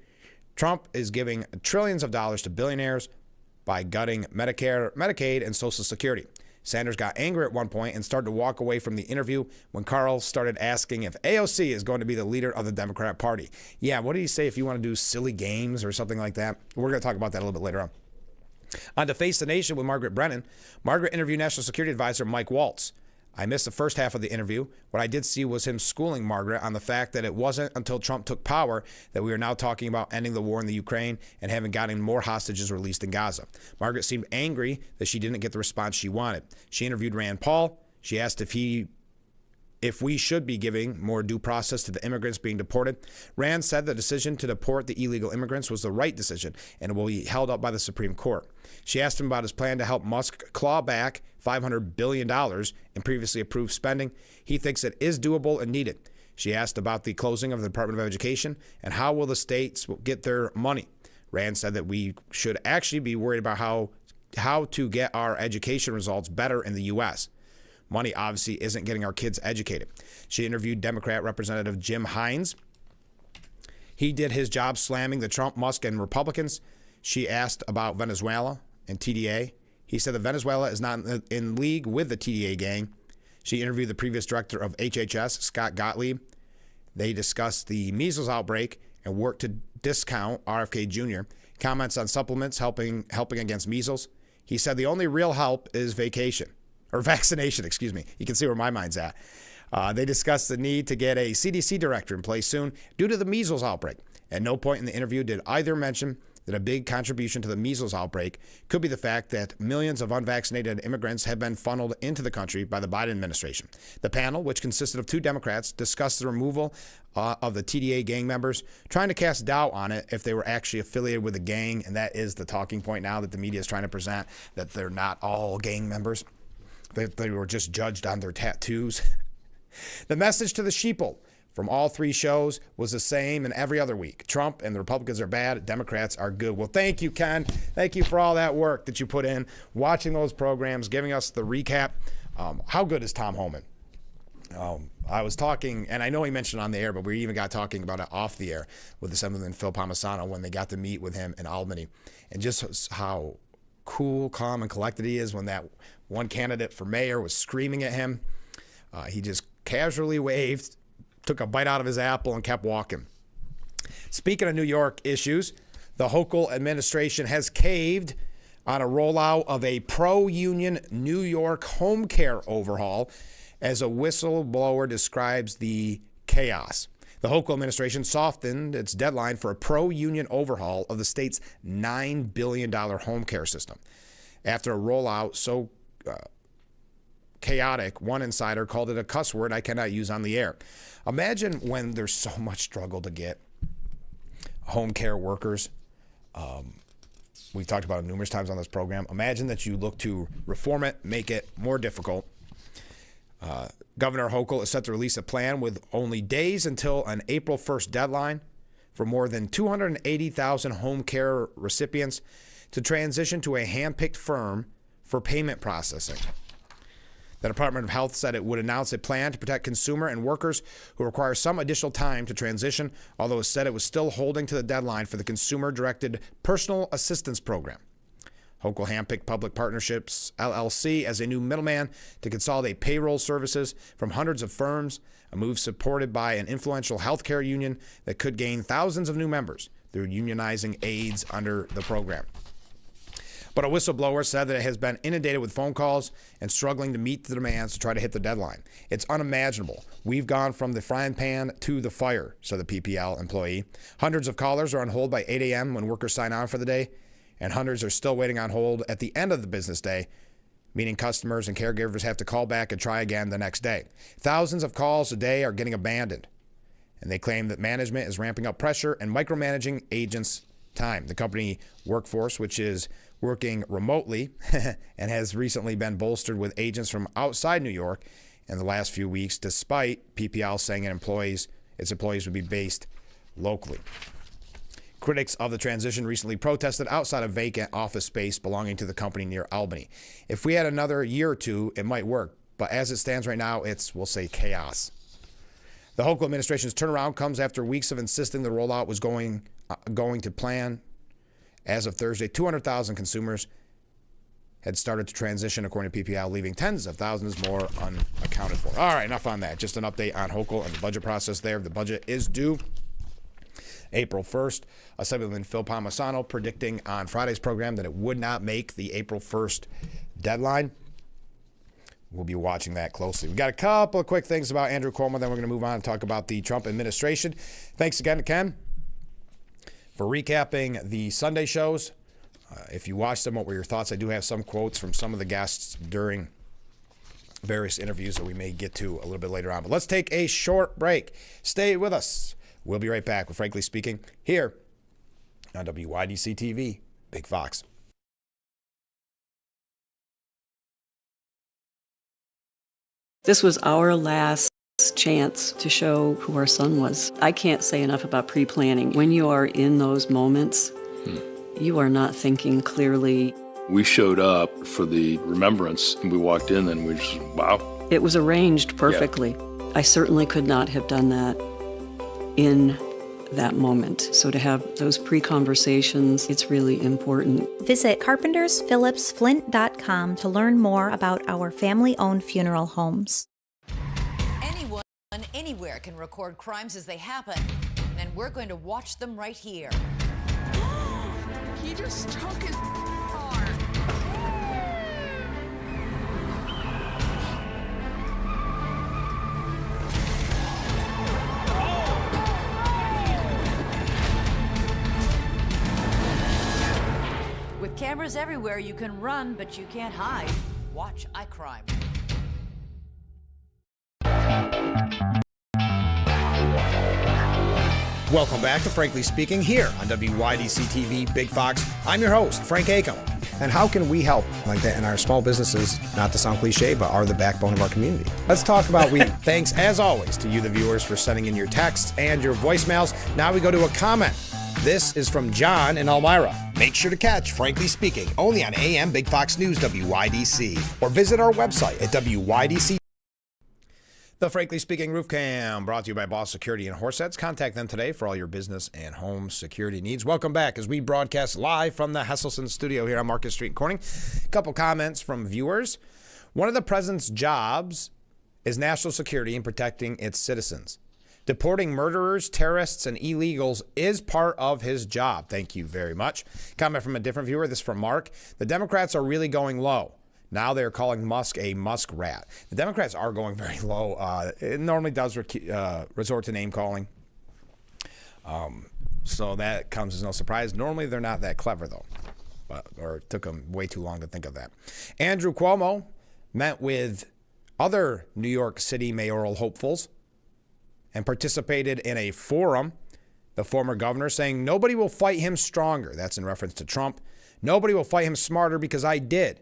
Trump is giving trillions of dollars to billionaires by gutting Medicare, Medicaid, and Social Security. Sanders got angry at one point and started to walk away from the interview when Karl started asking if AOC is going to be the leader of the Democrat Party. Yeah, what did he say if you want to do silly games or something like that? We're going to talk about that a little bit later on. On To Face the Nation with Margaret Brennan, Margaret interviewed National Security Advisor Mike Waltz. I missed the first half of the interview. What I did see was him schooling Margaret on the fact that it wasn't until Trump took power that we are now talking about ending the war in the Ukraine and having gotten more hostages released in Gaza. Margaret seemed angry that she didn't get the response she wanted. She interviewed Rand Paul. She asked if we should be giving more due process to the immigrants being deported. Rand said the decision to deport the illegal immigrants was the right decision and will be held up by the Supreme Court. She asked him about his plan to help Musk claw back $500 billion in previously approved spending. He thinks it is doable and needed. She asked about the closing of the Department of Education and how will the states get their money. Rand said that we should actually be worried about how to get our education results better in the U.S. Money obviously isn't getting our kids educated. She interviewed Democrat Representative Jim Hines. He did his job slamming the Trump, Musk, and Republicans. She asked about Venezuela and TDA. He said that Venezuela is not in league with the TDA gang. She interviewed the previous director of HHS, Scott Gottlieb. They discussed the measles outbreak and worked to discount RFK Jr. Comments on supplements helping against measles. He said the only real help is vaccination, excuse me. You can see where my mind's at. They discussed the need to get a CDC director in place soon due to the measles outbreak. At no point in the interview did either mention that a big contribution to the measles outbreak could be the fact that millions of unvaccinated immigrants have been funneled into the country by the Biden administration. The panel, which consisted of 2 Democrats, discussed the removal of the TDA gang members, trying to cast doubt on it if they were actually affiliated with a gang, and that is the talking point now that the media is trying to present, that they're not all gang members, that they were just judged on their tattoos. The message to the sheeple from all 3 shows was the same in every other week. Trump and the Republicans are bad. Democrats are good. Well, thank you, Ken. Thank you for all that work that you put in, watching those programs, giving us the recap. How good is Tom Homan? I was talking, and I know he mentioned it on the air, but we even got talking about it off the air with Assemblyman Phil Palmisano when they got to meet with him in Albany, and just how cool, calm, and collected he is when that one candidate for mayor was screaming at him. He just casually waved, took a bite out of his apple, and kept walking. Speaking of New York issues, the Hochul administration has caved on a rollout of a pro-union New York home care overhaul as a whistleblower describes the chaos. The Hochul administration softened its deadline for a pro-union overhaul of the state's $9 billion home care system. After a rollout so chaotic, one insider called it a cuss word I cannot use on the air. Imagine when there's so much struggle to get home care workers. We've talked about it numerous times on this program. Imagine that you look to reform it, make it more difficult. Governor Hochul is set to release a plan with only days until an April 1st deadline for more than 280,000 home care recipients to transition to a hand-picked firm for payment processing. The Department of Health said it would announce a plan to protect consumer and workers who require some additional time to transition, although it said it was still holding to the deadline for the consumer-directed personal assistance program. Hochul handpicked Public Partnerships, LLC, as a new middleman to consolidate payroll services from hundreds of firms, a move supported by an influential healthcare union that could gain thousands of new members through unionizing aides under the program. But a whistleblower said that it has been inundated with phone calls and struggling to meet the demands to try to hit the deadline. It's unimaginable. We've gone from the frying pan to the fire, said the PPL employee. Hundreds of callers are on hold by 8 a.m. when workers sign on for the day, and hundreds are still waiting on hold at the end of the business day, meaning customers and caregivers have to call back and try again the next day. Thousands of calls a day are getting abandoned, and they claim that management is ramping up pressure and micromanaging agents' time. The company workforce, which is working remotely and has recently been bolstered with agents from outside New York in the last few weeks, despite PPL saying its employees would be based locally. Critics of the transition recently protested outside a vacant office space belonging to the company near Albany. If we had another year or two, it might work, but as it stands right now, it's, we'll say, chaos. The Hochul administration's turnaround comes after weeks of insisting the rollout was going to plan. As of Thursday, 200,000 consumers had started to transition, according to PPL, leaving tens of thousands more unaccounted for. All right, enough on that. Just an update on Hochul and the budget process there. The budget is due April 1st. Assemblyman Phil Palmisano predicting on Friday's program that it would not make the April 1st deadline. We'll be watching that closely. We've got a couple of quick things about Andrew Cuomo, then we're going to move on and talk about the Trump administration. Thanks again to Ken for recapping the Sunday shows. If you watched them, what were your thoughts? I do have some quotes from some of the guests during various interviews that we may get to a little bit later on. But let's take a short break. Stay with us. We'll be right back with Frankly Speaking here on WYDC TV, Big Fox. This was our last chance to show who our son was. I can't say enough about pre-planning. When you are in those moments, you are not thinking clearly. We showed up for the remembrance, and we walked in, and we just, wow. It was arranged perfectly. Yeah. I certainly could not have done that in that moment. So to have those pre-conversations, it's really important. Visit carpentersphillipsflint.com to learn more about our family-owned funeral homes. Anyone, anywhere can record crimes as they happen, and we're going to watch them right here. He just took his car. With cameras everywhere, you can run, but you can't hide. Watch iCrime. Welcome back to Frankly Speaking here on WYDC TV Big Fox. I'm your host, Frank Acom. And how can we help like that in our small businesses, not to sound cliche, but are the backbone of our community? Let's talk about thanks, as always, to you, the viewers, for sending in your texts and your voicemails. Now we go to a comment. This is from John in Elmira. Make sure to catch Frankly Speaking only on AM Big Fox News WYDC or visit our website at WYDC. The Frankly Speaking Roof Cam brought to you by Boss Security and Horseheads. Contact them today for all your business and home security needs. Welcome back as we broadcast live from the Hesselson studio here on Market Street in Corning. A couple comments from viewers. One of the president's jobs is national security and protecting its citizens. Deporting murderers, terrorists, and illegals is part of his job. Thank you very much. Comment from a different viewer. This is from Mark. The Democrats are really going low. Now they're calling Musk a Musk rat. The Democrats are going very low. It normally does resort to name calling. So that comes as no surprise. Normally they're not that clever, though. Or it took them way too long to think of that. Andrew Cuomo met with other New York City mayoral hopefuls and participated in a forum, the former governor saying, nobody will fight him stronger. That's in reference to Trump. Nobody will fight him smarter because I did.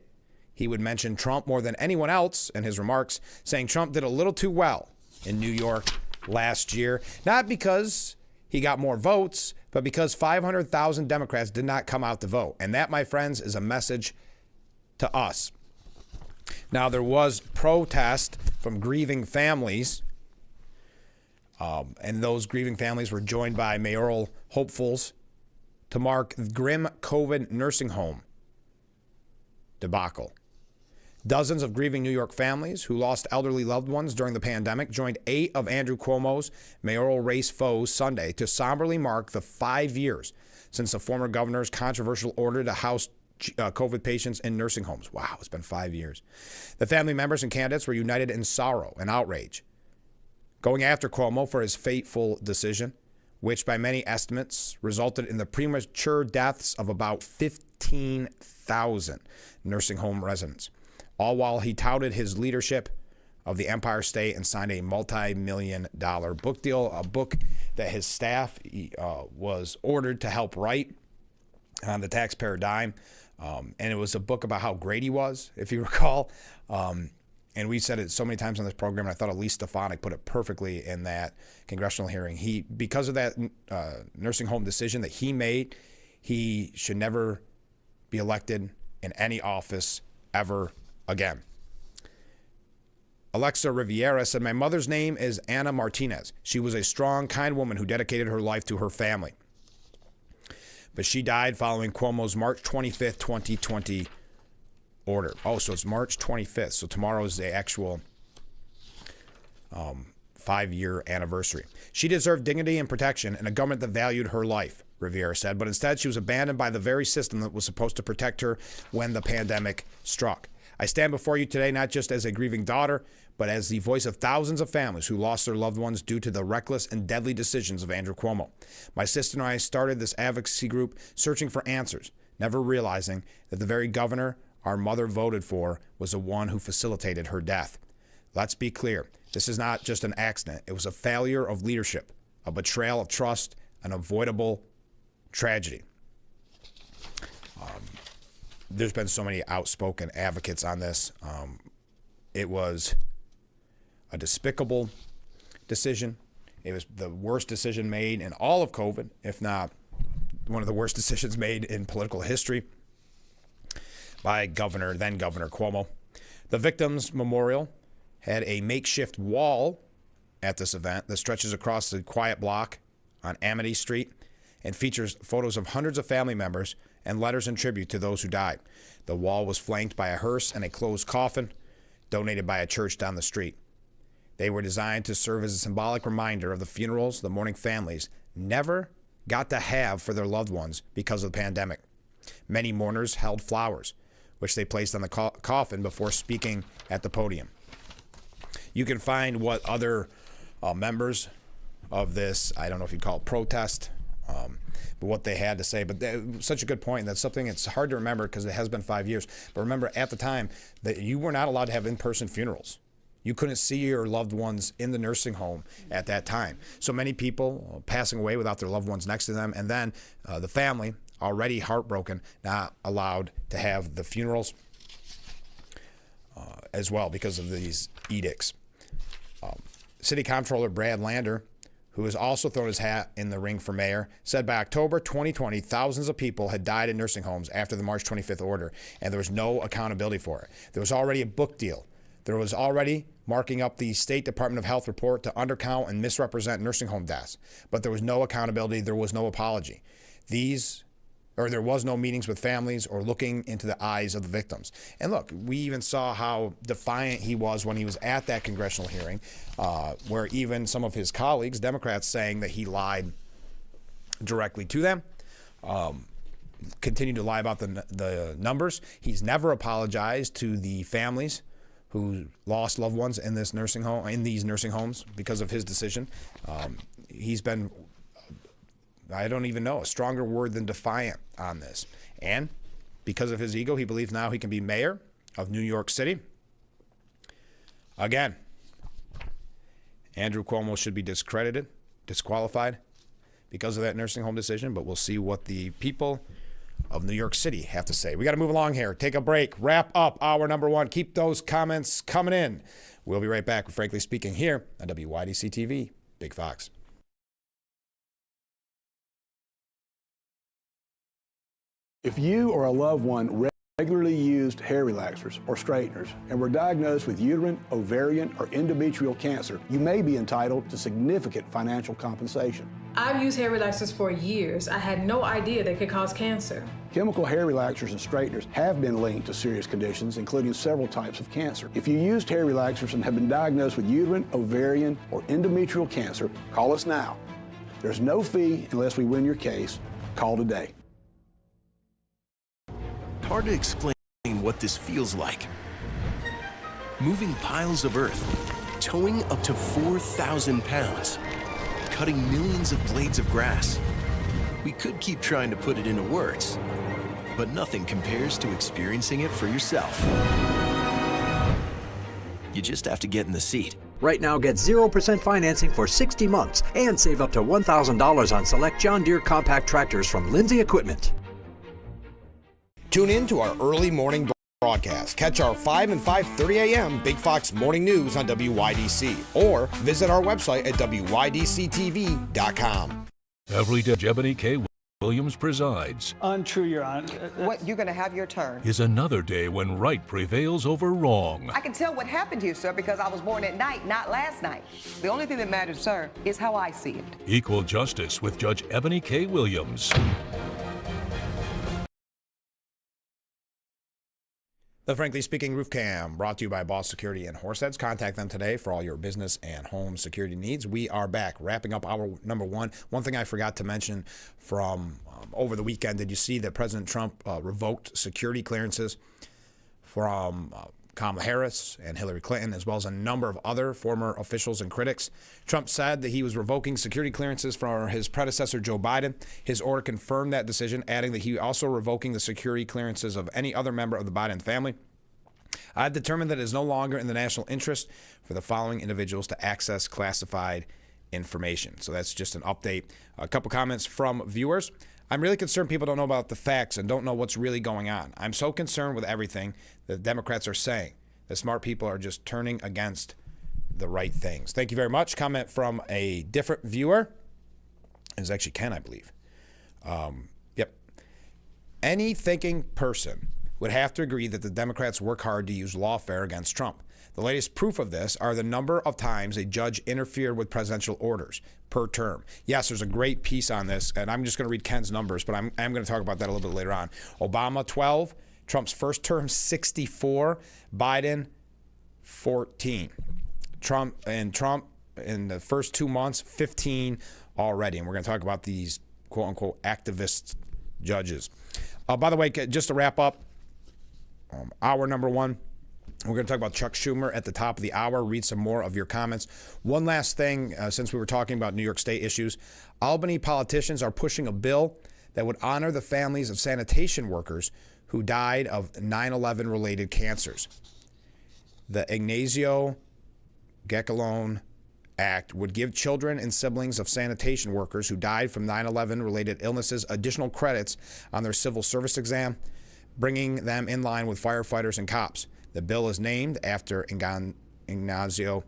He would mention Trump more than anyone else in his remarks, saying Trump did a little too well in New York last year, not because he got more votes, but because 500,000 Democrats did not come out to vote. And that, my friends, is a message to us. Now, there was protest from grieving families, and those grieving families were joined by mayoral hopefuls to mark the grim COVID nursing home debacle. Dozens of grieving New York families who lost elderly loved ones during the pandemic joined 8 of Andrew Cuomo's mayoral race foes Sunday to somberly mark the 5 years since the former governor's controversial order to house COVID patients in nursing homes. Wow, it's been 5 years. The family members and candidates were united in sorrow and outrage, going after Cuomo for his fateful decision, which by many estimates resulted in the premature deaths of about 15,000 nursing home residents, all while he touted his leadership of the Empire State and signed a multi-million-dollar book deal, a book that his staff was ordered to help write on the taxpayer dime. And it was a book about how great he was, if you recall. And we said it so many times on this program, and I thought Elise Stefanik put it perfectly in that congressional hearing. Because of that nursing home decision that he made, he should never be elected in any office ever again. Alexa Riviera said, my mother's name is Anna Martinez. She was a strong, kind woman who dedicated her life to her family. But she died following Cuomo's March 25th, 2020 order. Oh, so it's March 25th. So tomorrow is the actual 5-year anniversary. She deserved dignity and protection and a government that valued her life, Riviera said, but instead she was abandoned by the very system that was supposed to protect her when the pandemic struck. I stand before you today not just as a grieving daughter, but as the voice of thousands of families who lost their loved ones due to the reckless and deadly decisions of Andrew Cuomo. My sister and I started this advocacy group searching for answers, never realizing that the very governor our mother voted for was the one who facilitated her death. Let's be clear. This is not just an accident. It was a failure of leadership, a betrayal of trust, an avoidable tragedy. There's been so many outspoken advocates on this. It was a despicable decision. It was the worst decision made in all of COVID, if not one of the worst decisions made in political history by then Governor Cuomo. The Victims Memorial had a makeshift wall at this event that stretches across the quiet block on Amity Street and features photos of hundreds of family members and letters in tribute to those who died. The wall was flanked by a hearse and a closed coffin donated by a church down the street. They were designed to serve as a symbolic reminder of the funerals the mourning families never got to have for their loved ones because of the pandemic. Many mourners held flowers, which they placed on the coffin before speaking at the podium. You can find what other members of this, I don't know if you'd call it protest, but what they had to say. But such a good point. And that's something it's hard to remember because it has been 5 years. But remember, at the time, that you were not allowed to have in-person funerals. You couldn't see your loved ones in the nursing home at that time. So many people passing away without their loved ones next to them. And then the family, already heartbroken, not allowed to have the funerals as well because of these edicts. City Comptroller Brad Lander, who has also thrown his hat in the ring for mayor, said by October 2020, thousands of people had died in nursing homes after the March 25th order, and there was no accountability for it. There was already a book deal. There was already marking up the State Department of Health report to undercount and misrepresent nursing home deaths. But there was no accountability. There was no apology. There was no meetings with families or looking into the eyes of the victims. And look, we even saw how defiant he was when he was at that congressional hearing, where even some of his colleagues, Democrats, saying that he lied directly to them, continued to lie about the numbers. He's never apologized to the families who lost loved ones in these nursing homes because of his decision. He's been, I don't even know, a stronger word than defiant on this. And because of his ego, he believes now he can be mayor of New York City. Again, Andrew Cuomo should be disqualified because of that nursing home decision, but we'll see what the people of New York City have to say. We got to move along here. Take a break. Wrap up hour number one. Keep those comments coming in. We'll be right back with Frankly Speaking here on WYDC TV, Big Fox. If you or a loved one regularly used hair relaxers or straighteners and were diagnosed with uterine, ovarian, or endometrial cancer, you may be entitled to significant financial compensation. I've used hair relaxers for years. I had no idea they could cause cancer. Chemical hair relaxers and straighteners have been linked to serious conditions, including several types of cancer. If you used hair relaxers and have been diagnosed with uterine, ovarian, or endometrial cancer, call us now. There's no fee unless we win your case. Call today. Hard to explain what this feels like. Moving piles of earth, towing up to 4,000 pounds, cutting millions of blades of grass. We could keep trying to put it into words, but nothing compares to experiencing it for yourself. You just have to get in the seat. Right now, get 0% financing for 60 months and save up to $1,000 on select John Deere compact tractors from Lindsay Equipment. Tune in to our early morning broadcast. Catch our 5 and 5:30 a.m. Big Fox Morning News on WYDC or visit our website at WYDCTV.com. Every day, Ebony K. Williams presides. Untrue, Your Honor. What, you're going to have your turn. Is another day when right prevails over wrong. I can tell what happened to you, sir, because I was born at night, not last night. The only thing that matters, sir, is how I see it. Equal justice with Judge Ebony K. Williams. The Frankly Speaking Roof Cam, brought to you by Boss Security and Horseheads. Contact them today for all your business and home security needs. We are back, wrapping up hour number one. One thing I forgot to mention from over the weekend, did you see that President Trump revoked security clearances from Kamala Harris and Hillary Clinton, as well as a number of other former officials and critics? Trump said that he was revoking security clearances for his predecessor, Joe Biden. His order confirmed that decision, adding that he also revoking the security clearances of any other member of the Biden family. I've determined that it is no longer in the national interest for the following individuals to access classified information. So that's just an update. A couple comments from viewers. I'm really concerned people don't know about the facts and don't know what's really going on. I'm so concerned with everything that the Democrats are saying. The smart people are just turning against the right things. Thank you very much. Comment from a different viewer. It's actually Ken, I believe. Yep. Any thinking person would have to agree that the Democrats work hard to use lawfare against Trump. The latest proof of this are the number of times a judge interfered with presidential orders per term. Yes, there's a great piece on this, and I'm just going to read Ken's numbers, but I'm going to talk about that a little bit later on. Obama, 12. Trump's first term, 64. Biden, 14. Trump in the first 2 months, 15 already. And we're going to talk about these quote-unquote activist judges. By the way, just to wrap up, hour number one, we're going to talk about Chuck Schumer at the top of the hour, read some more of your comments. One last thing, since we were talking about New York State issues, Albany politicians are pushing a bill that would honor the families of sanitation workers who died of 9/11 related cancers. The Ignacio Gacalone Act would give children and siblings of sanitation workers who died from 9/11 related illnesses additional credits on their civil service exam, bringing them in line with firefighters and cops. The bill is named after Ignacio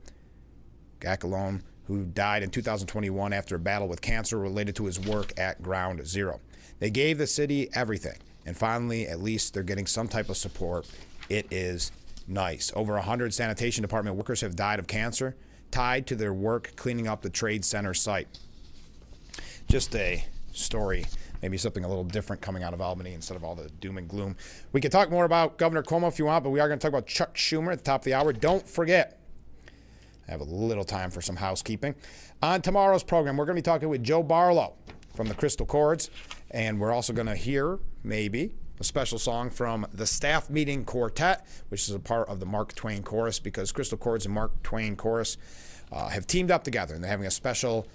Gacalone, who died in 2021 after a battle with cancer related to his work at Ground Zero. They gave the city everything, and finally, at least they're getting some type of support. It is nice. Over 100 sanitation department workers have died of cancer tied to their work cleaning up the Trade Center site. Just a story, maybe something a little different coming out of Albany instead of all the doom and gloom. We can talk more about Governor Cuomo if you want, but we are going to talk about Chuck Schumer at the top of the hour. Don't forget, I have a little time for some housekeeping. On tomorrow's program, we're going to be talking with Joe Barlow from the Crystal Chords, and we're also going to hear, maybe, a special song from the Staff Meeting Quartet, which is a part of the Mark Twain Chorus, because Crystal Chords and Mark Twain Chorus have teamed up together, and they're having a special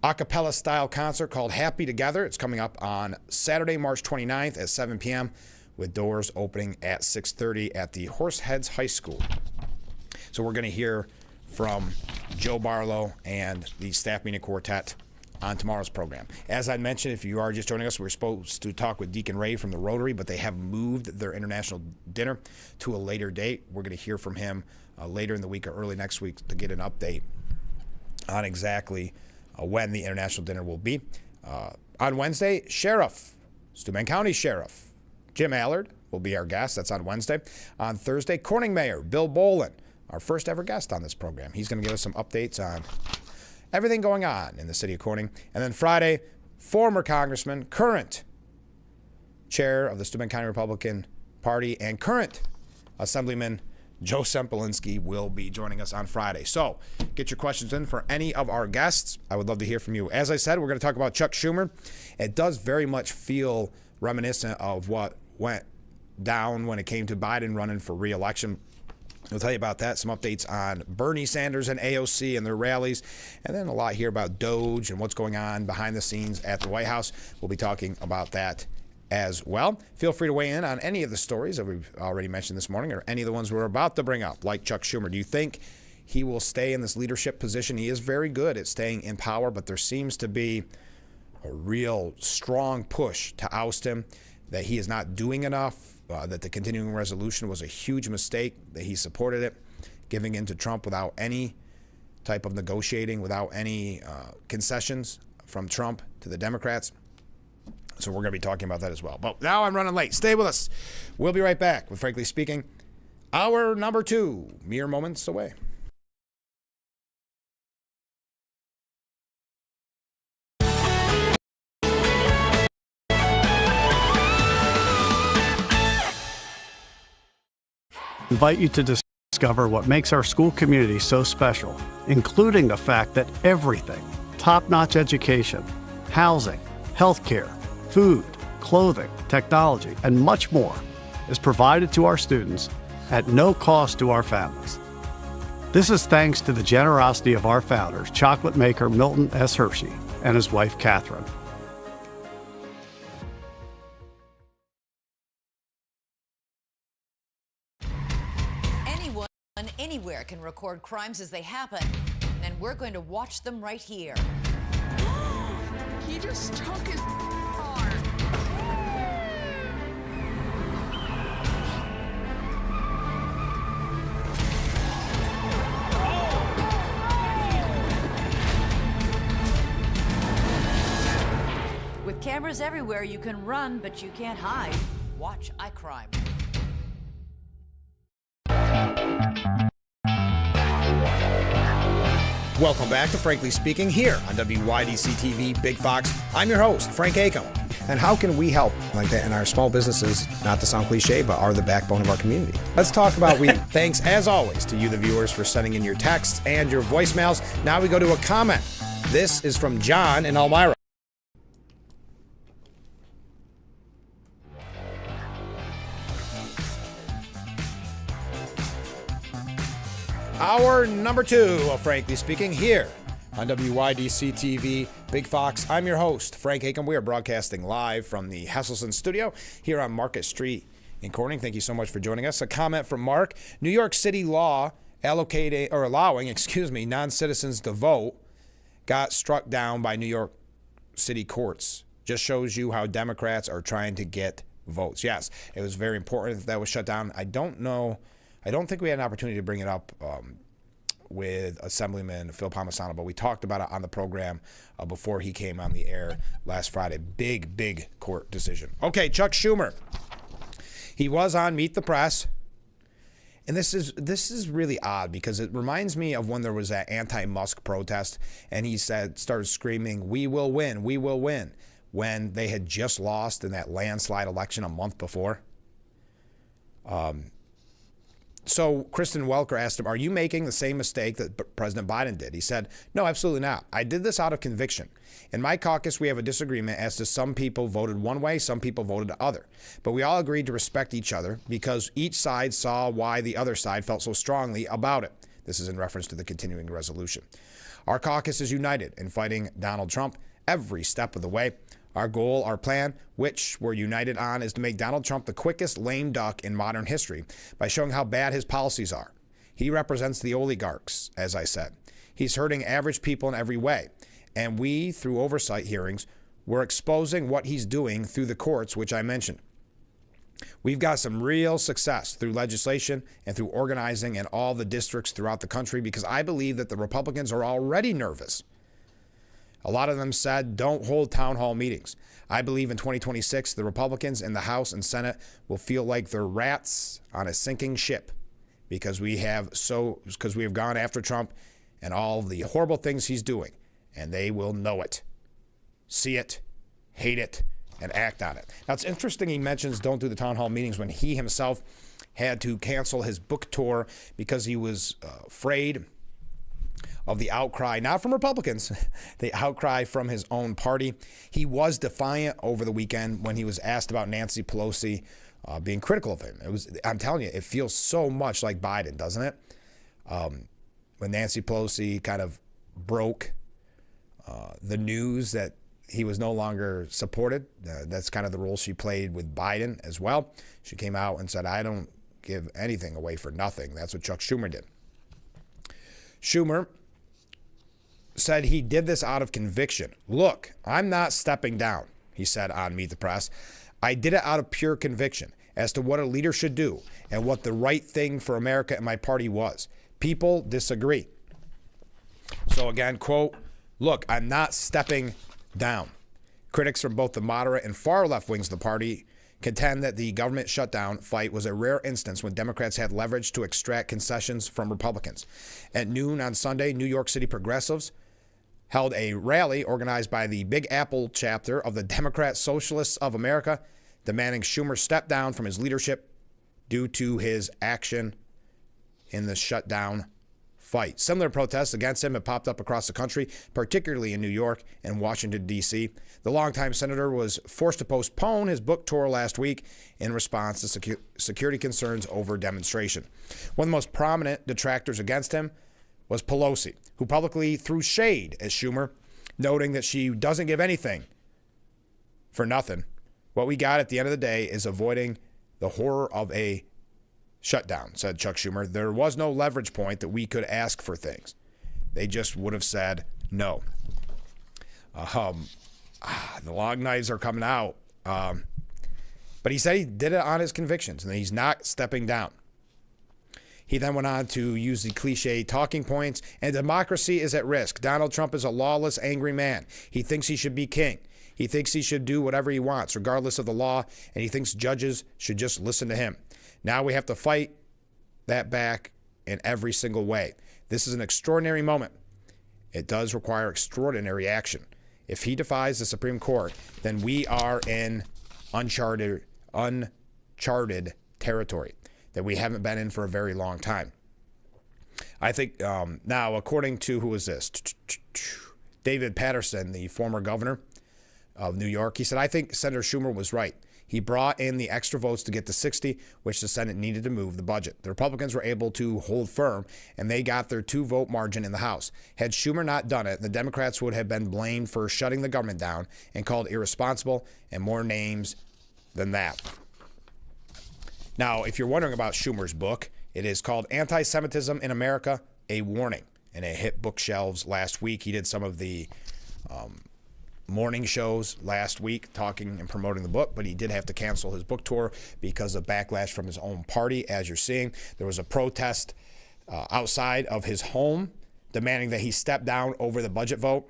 a cappella style concert called Happy Together. It's coming up on Saturday, March 29th at 7 p.m. with doors opening at 6:30 at the Horseheads High School. So we're going to hear from Joe Barlow and the Staff Meeting Quartet on tomorrow's program. As I mentioned, if you are just joining us, we're supposed to talk with Deacon Ray from the Rotary, but they have moved their international dinner to a later date. We're going to hear from him later in the week or early next week to get an update on exactly when the international dinner will be. On Wednesday, Steuben County Sheriff Jim Allard will be our guest. That's on Wednesday. On Thursday, Corning Mayor Bill Bolin, our first ever guest on this program. He's going to give us some updates on everything going on in the city of Corning. And then Friday, former Congressman, current chair of the Steuben County Republican Party, and current Assemblyman Joe Sempolinski will be joining us on Friday. So get your questions in for any of our guests. I would love to hear from you. As I said, we're going to talk about Chuck Schumer. It does very much feel reminiscent of what went down when it came to Biden running for re-election. We'll tell you about that, some updates on Bernie Sanders and AOC and their rallies, and then a lot here about Doge and what's going on behind the scenes at the White House. We'll be talking about that as well. Feel free to weigh in on any of the stories that we've already mentioned this morning or any of the ones we're about to bring up, like Chuck Schumer. Do you think he will stay in this leadership position? He is very good at staying in power, but there seems to be a real strong push to oust him, that he is not doing enough, that the continuing resolution was a huge mistake, that he supported it, giving in to Trump without any type of negotiating, without any concessions from Trump to the Democrats. So we're going to be talking about that as well. But now I'm running late. Stay with us. We'll be right back with Frankly Speaking, hour number 2, mere moments away. Invite you to discover what makes our school community so special, including the fact that everything, top-notch education, housing, healthcare, food, clothing, technology, and much more is provided to our students at no cost to our families. This is thanks to the generosity of our founders, chocolate maker Milton S. Hershey and his wife Catherine. Anyone, anywhere can record crimes as they happen, and we're going to watch them right here. He just took his car. With cameras everywhere, you can run, but you can't hide. Watch iCrime. Welcome back to Frankly Speaking here on WYDC TV Big Fox. I'm your host, Frank Acom. And how can we help like that in our small businesses, not to sound cliche, but are the backbone of our community? Let's talk about Thanks, as always, to you, the viewers, for sending in your texts and your voicemails. Now we go to a comment. This is from John in Elmira. Hour number 2 of Frankly Speaking here on WYDC TV Big Fox. I'm your host, Frank Acom. We are broadcasting live from the Hesselson studio here on Market Street in Corning. Thank you so much for joining us. A comment from Mark. New York City law allowing non-citizens to vote got struck down by New York City courts. Just shows you how Democrats are trying to get votes. Yes, it was very important that was shut down. I don't think we had an opportunity to bring it up with Assemblyman Phil Palmisano, but we talked about it on the program before he came on the air last Friday. Big court decision. Okay, Chuck Schumer. He was on Meet the Press, and this is really odd because it reminds me of when there was that anti-Musk protest, and he started screaming, "We will win, we will win," when they had just lost in that landslide election a month before. So Kristen Welker asked him, "Are you making the same mistake that President Biden did?" He said, "No, absolutely not. I did this out of conviction. In my caucus, we have a disagreement as to some people voted one way, some people voted the other. But we all agreed to respect each other because each side saw why the other side felt so strongly about it." This is in reference to the continuing resolution. "Our caucus is united in fighting Donald Trump every step of the way. Our goal, our plan, which we're united on, is to make Donald Trump the quickest lame duck in modern history by showing how bad his policies are. He represents the oligarchs, as I said. He's hurting average people in every way. And we, through oversight hearings, we're exposing what he's doing through the courts, which I mentioned. We've got some real success through legislation and through organizing in all the districts throughout the country because I believe that the Republicans are already nervous. A lot of them said, don't hold town hall meetings. I believe in 2026, the Republicans in the House and Senate will feel like they're rats on a sinking ship because we have gone after Trump and all the horrible things he's doing, and they will know it, see it, hate it, and act on it." Now, it's interesting he mentions don't do the town hall meetings when he himself had to cancel his book tour because he was afraid of the outcry, not from Republicans, the outcry from his own party. He was defiant over the weekend when he was asked about Nancy Pelosi being critical of him. I'm telling you, it feels so much like Biden, doesn't it? When Nancy Pelosi kind of broke the news that he was no longer supported, that's kind of the role she played with Biden as well. She came out and said, "I don't give anything away for nothing." That's what Chuck Schumer did. Schumer said he did this out of conviction. "Look, I'm not stepping down," he said on Meet the Press. "I did it out of pure conviction as to what a leader should do and what the right thing for America and my party was. People disagree." So again, quote, "Look, I'm not stepping down." Critics from both the moderate and far left wings of the party contend that the government shutdown fight was a rare instance when Democrats had leverage to extract concessions from Republicans. At noon on Sunday, New York City progressives held a rally organized by the Big Apple chapter of the Democrat Socialists of America, demanding Schumer step down from his leadership due to his action in the shutdown fight. Similar protests against him have popped up across the country, particularly in New York and Washington, D.C. The longtime senator was forced to postpone his book tour last week in response to security concerns over demonstration. One of the most prominent detractors against him was Pelosi, who publicly threw shade at Schumer, noting that she doesn't give anything for nothing. What we got at the end of the day is avoiding the horror of a shutdown, said Chuck Schumer. There was no leverage point that we could ask for things. They just would have said no. The long knives are coming out. But he said he did it on his convictions and he's not stepping down. He then went on to use the cliche talking points, and democracy is at risk. Donald Trump is a lawless, angry man. He thinks he should be king. He thinks he should do whatever he wants, regardless of the law, and he thinks judges should just listen to him. Now we have to fight that back in every single way. This is an extraordinary moment, It does require extraordinary action. If he defies the Supreme Court, then we are in uncharted territory that we haven't been in for a very long time. I think now, according to, who is this? David Patterson, the former governor of New York, he said, I think Senator Schumer was right. He brought in the extra votes to get to 60, which the Senate needed to move the budget. The Republicans were able to hold firm, and they got their 2-vote margin in the House. Had Schumer not done it, the Democrats would have been blamed for shutting the government down and called irresponsible, and more names than that. Now, if you're wondering about Schumer's book, it is called Anti-Semitism in America, A Warning, and it hit bookshelves last week. He did some of the morning shows last week talking and promoting the book, but he did have to cancel his book tour because of backlash from his own party. As you're seeing, there was a protest outside of his home demanding that he step down over the budget vote.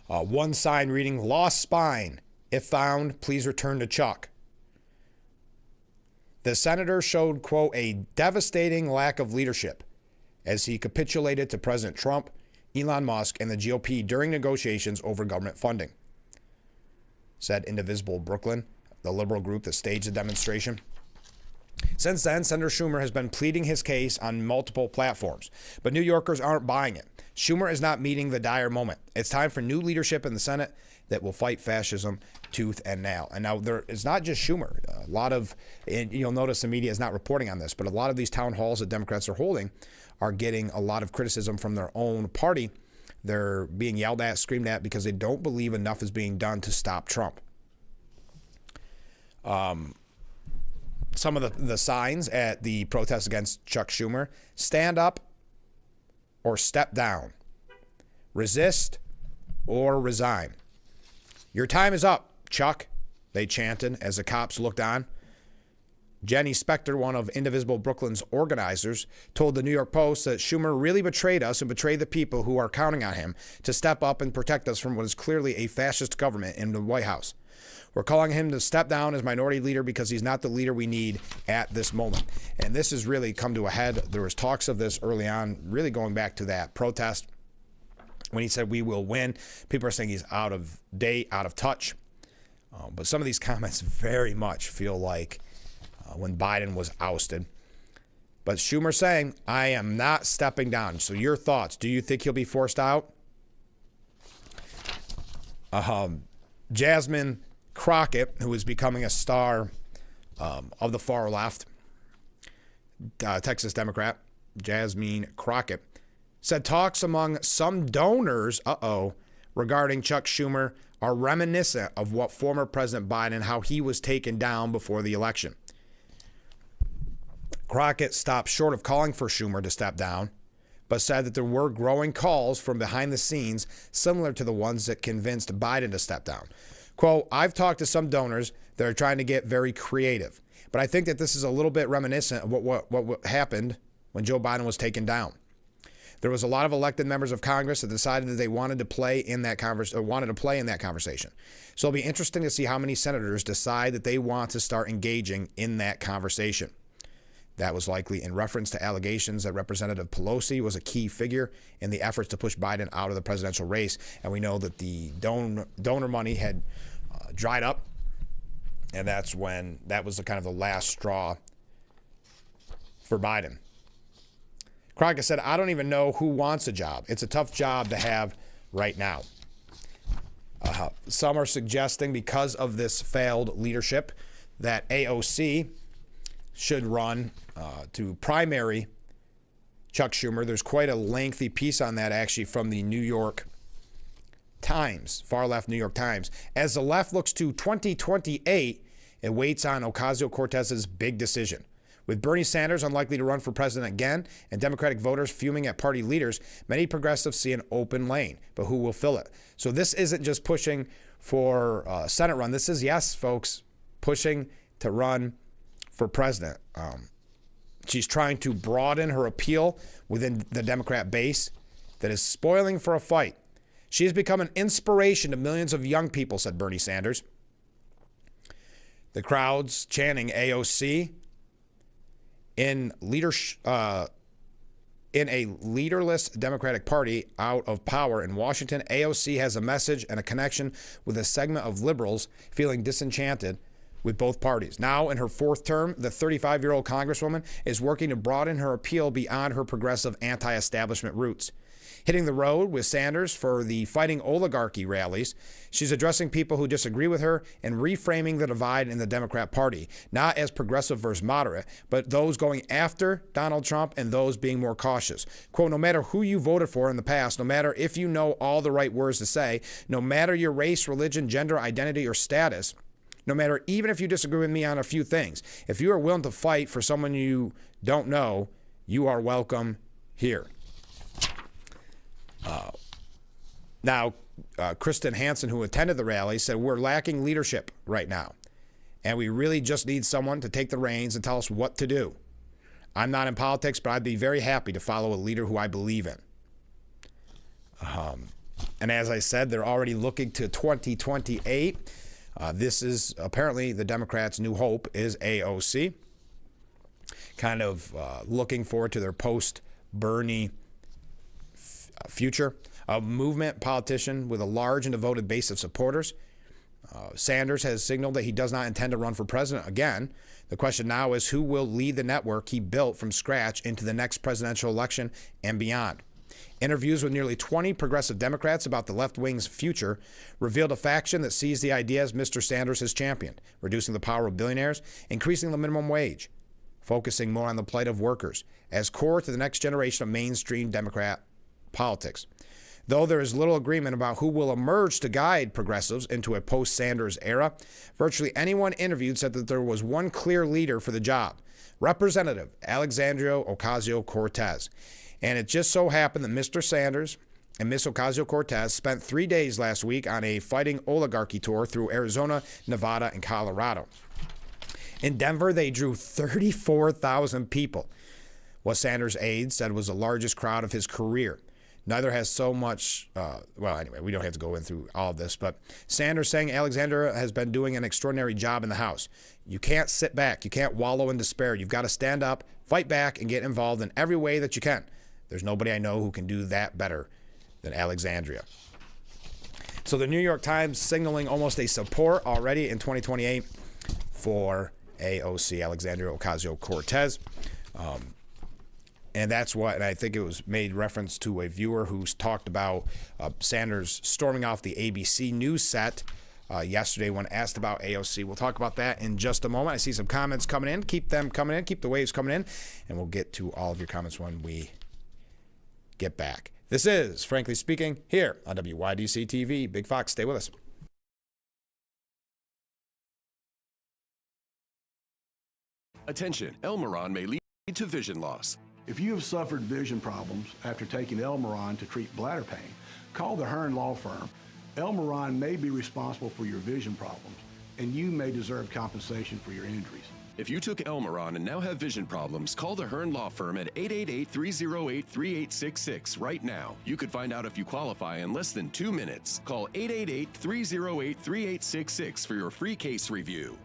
One sign reading, "Lost spine. If found, please return to Chuck." The senator showed, quote, a devastating lack of leadership as he capitulated to President Trump, Elon Musk, and the GOP during negotiations over government funding, said Indivisible Brooklyn, the liberal group that staged the demonstration. Since then, Senator Schumer has been pleading his case on multiple platforms, but New Yorkers aren't buying it. Schumer is not meeting the dire moment. It's time for new leadership in the Senate that will fight fascism tooth and nail. And now it's not just Schumer. A lot of, and you'll notice the media is not reporting on this, but a lot of these town halls that Democrats are holding are getting a lot of criticism from their own party. They're being yelled at, screamed at, because they don't believe enough is being done to stop Trump. Some of the signs at the protest against Chuck Schumer: stand up or step down, resist or resign. Your time is up, Chuck, they chanted as the cops looked on. Jenny Spector, one of Indivisible Brooklyn's organizers, told the New York Post that Schumer really betrayed us and betrayed the people who are counting on him to step up and protect us from what is clearly a fascist government in the White House. We're calling him to step down as minority leader because he's not the leader we need at this moment. And this has really come to a head. There was talks of this early on, really going back to that protest when he said we will win. People are saying he's out of date, out of touch. But some of these comments very much feel like when Biden was ousted. But Schumer saying, I am not stepping down. So your thoughts, do you think he'll be forced out? Jasmine Crockett, who is becoming a star of the far left, Texas Democrat, Jasmine Crockett, said talks among some donors, regarding Chuck Schumer are reminiscent of what former President Biden, how he was taken down before the election. Crockett stopped short of calling for Schumer to step down, but said that there were growing calls from behind the scenes similar to the ones that convinced Biden to step down. Quote, I've talked to some donors that are trying to get very creative, but I think that this is a little bit reminiscent of what happened when Joe Biden was taken down. There was a lot of elected members of Congress that decided that they wanted to play in that conversation. So it'll be interesting to see how many senators decide that they want to start engaging in that conversation. That was likely in reference to allegations that Representative Pelosi was a key figure in the efforts to push Biden out of the presidential race. And we know that the donor money had dried up. And that was the kind of the last straw for Biden. Crockett said, I don't even know who wants a job. It's a tough job to have right now. Some are suggesting because of this failed leadership that AOC should run to primary Chuck Schumer. There's quite a lengthy piece on that actually from the New York Times, far left New York Times. As the left looks to 2028, it waits on Ocasio-Cortez's big decision. With Bernie Sanders unlikely to run for president again and Democratic voters fuming at party leaders, many progressives see an open lane, but who will fill it? So this isn't just pushing for a Senate run. This is, yes, folks, pushing to run for president. She's trying to broaden her appeal within the Democrat base that is spoiling for a fight. She has become an inspiration to millions of young people, said Bernie Sanders. The crowds chanting AOC in In a leaderless Democratic Party out of power in Washington, AOC has a message and a connection with a segment of liberals feeling disenchanted with both parties. Now, in her fourth term, the 35-year-old Congresswoman is working to broaden her appeal beyond her progressive anti-establishment roots. Hitting the road with Sanders for the Fighting Oligarchy rallies, she's addressing people who disagree with her and reframing the divide in the Democrat Party, not as progressive versus moderate, but those going after Donald Trump and those being more cautious. Quote, no matter who you voted for in the past, no matter if you know all the right words to say, no matter your race, religion, gender, identity, or status, no matter even if you disagree with me on a few things, if you are willing to fight for someone you don't know, you are welcome here. Now, Kristen Hansen, who attended the rally, said we're lacking leadership right now, and we really just need someone to take the reins and tell us what to do. I'm not in politics, but I'd be very happy to follow a leader who I believe in. And as I said, they're already looking to 2028. This is apparently the Democrats' new hope is AOC. Kind of looking forward to their post-Bernie future. A movement politician with a large and devoted base of supporters. Sanders has signaled that he does not intend to run for president again. The question now is who will lead the network he built from scratch into the next presidential election and beyond. Interviews with nearly 20 progressive Democrats about the left wing's future revealed a faction that sees the ideas Mr. Sanders has championed, reducing the power of billionaires, increasing the minimum wage, focusing more on the plight of workers, as core to the next generation of mainstream Democrat politics. Though there is little agreement about who will emerge to guide progressives into a post-Sanders era, virtually anyone interviewed said that there was one clear leader for the job, Representative Alexandria Ocasio-Cortez. And it just so happened that Mr. Sanders and Ms. Ocasio-Cortez spent 3 days last week on a Fighting Oligarchy tour through Arizona, Nevada, and Colorado. In Denver, they drew 34,000 people, what Sanders' aides said was the largest crowd of his career. Neither has so much, well, anyway, we don't have to go in through all of this, but Sanders saying Alexandria has been doing an extraordinary job in the House. You can't sit back. You can't wallow in despair. You've got to stand up, fight back, and get involved in every way that you can. There's nobody I know who can do that better than Alexandria. So the New York Times signaling almost a support already in 2028 for AOC, Alexandria Ocasio-Cortez. And that's what, and I think it was made reference to a viewer who's talked about Sanders storming off the ABC News set yesterday when asked about AOC. We'll talk about that in just a moment. I see some comments coming in. Keep them coming in. Keep the waves coming in. And we'll get to all of your comments when we get back. This is Frankly Speaking here on WYDC TV. Big Fox, stay with us. Attention, Elmeron may lead to vision loss. If you have suffered vision problems after taking Elmeron to treat bladder pain, call the Hearn Law Firm. Elmeron may be responsible for your vision problems, and you may deserve compensation for your injuries. If you took Elmeron and now have vision problems, call the Hearn Law Firm at 888-308-3866 right now. You could find out if you qualify in less than 2 minutes. Call 888-308-3866 for your free case review.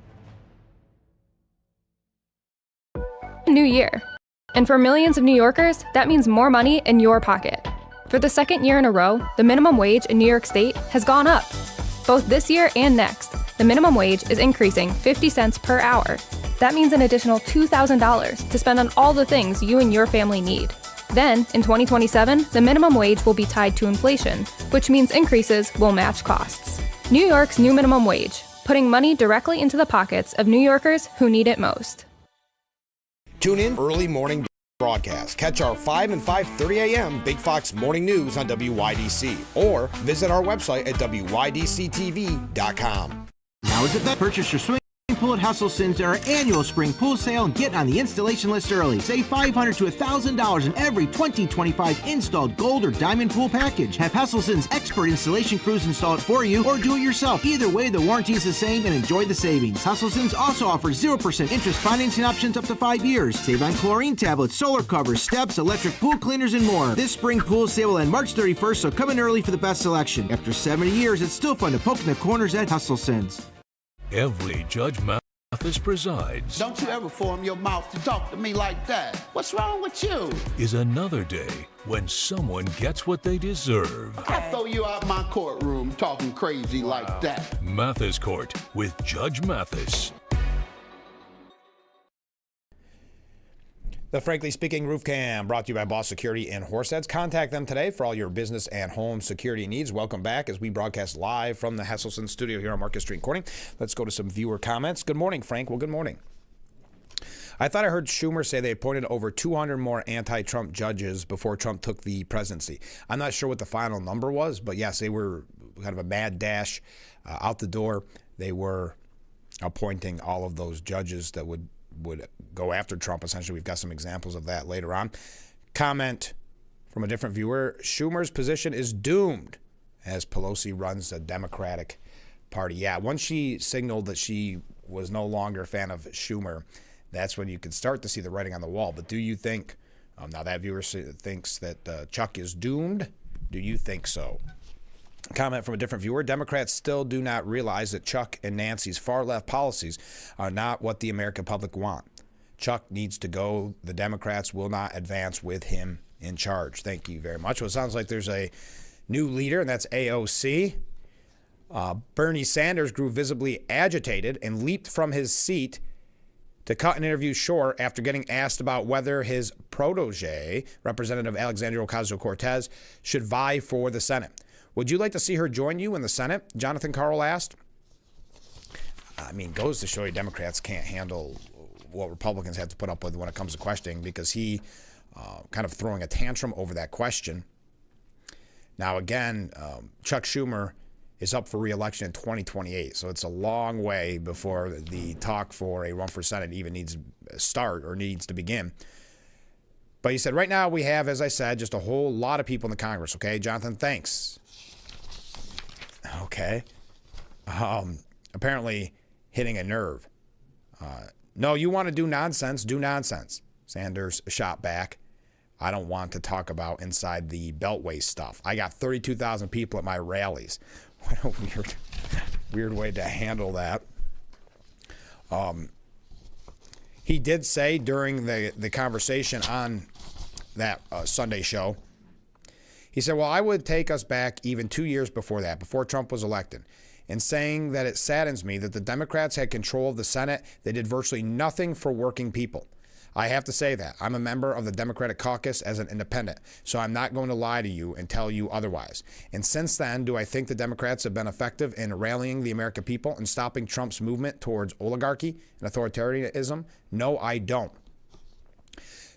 New year. And for millions of New Yorkers, that means more money in your pocket. For the second year in a row, the minimum wage in New York State has gone up. Both this year and next, the minimum wage is increasing 50 cents per hour. That means an additional $2,000 to spend on all the things you and your family need. Then, in 2027, the minimum wage will be tied to inflation, which means increases will match costs. New York's new minimum wage, putting money directly into the pockets of New Yorkers who need it most. Tune in early morning broadcast. Catch our 5 and 5:30 a.m. Big Fox Morning News on WYDC or visit our website at WYDCTV.com. Now is the best. Purchase your swimming pool at Hustleson's during our annual spring pool sale and get on the installation list early. Save $500 to $1,000 in every 2025 installed gold or diamond pool package. Have Hustleson's expert installation crews install it for you or do it yourself. Either way, the warranty is the same and enjoy the savings. Hustleson's also offers 0% interest financing options up to 5 years. Save on chlorine tablets, solar covers, steps, electric pool cleaners, and more. This spring pool sale will end March 31st, so come in early for the best selection. After 70 years, it's still fun to poke in the corners at Hustleson's. Every Judge Mathis presides Don't you ever form your mouth to talk to me like that. What's wrong with you? is another day when someone gets what they deserve. I'll throw you out my courtroom talking crazy like that. Mathis Court with Judge Mathis. The Frankly Speaking Roof Cam brought to you by Boss Security in Horseheads. Contact them today for all your business and home security needs. Welcome back as we broadcast live from the Hesselson studio here on Market Street in Corning. Let's go to some viewer comments. Good morning, Frank. Well, good morning. I thought I heard Schumer say they appointed over 200 more anti-Trump judges before Trump took the presidency. I'm not sure what the final number was, but yes, they were kind of a mad dash out the door. They were appointing all of those judges that would go after Trump. Essentially, we've got some examples of that later on. Comment from a different viewer: Schumer's position is doomed as Pelosi runs the Democratic Party. Yeah, once she signaled that she was no longer a fan of Schumer, that's when you could start to see the writing on the wall. But do you think, now that viewer thinks that Chuck is doomed, do you think so? Comment from a different viewer: Democrats still do not realize that Chuck and Nancy's far-left policies are not what the American public want. Chuck needs to go. The Democrats will not advance with him in charge. Thank you very much. Well, it sounds like there's a new leader, and that's AOC. Bernie Sanders grew visibly agitated and leaped from his seat to cut an interview short after getting asked about whether his protege, Representative Alexandria Ocasio-Cortez, should vie for the Senate. Would you like to see her join you in the Senate? Jonathan Carl asked. I mean, goes to show you Democrats can't handle what Republicans have to put up with when it comes to questioning, because he kind of throwing a tantrum over that question. Now, again, Chuck Schumer is up for re-election in 2028, so it's a long way before the talk for a run for Senate even needs to start or needs to begin. But he said, right now we have, as I said, just a whole lot of people in the Congress. Okay, Jonathan, thanks. Okay. Apparently hitting a nerve. No, you want to do nonsense, do nonsense. Sanders shot back. I don't want to talk about inside the Beltway stuff. I got 32,000 people at my rallies. What a weird way to handle that. He did say during the conversation on that Sunday show, he said, well, I would take us back even 2 years before that, before Trump was elected, in saying that it saddens me that the Democrats had control of the Senate. They did virtually nothing for working people. I have to say that. I'm a member of the Democratic caucus as an independent, so I'm not going to lie to you and tell you otherwise. And since then, do I think the Democrats have been effective in rallying the American people and stopping Trump's movement towards oligarchy and authoritarianism? No, I don't.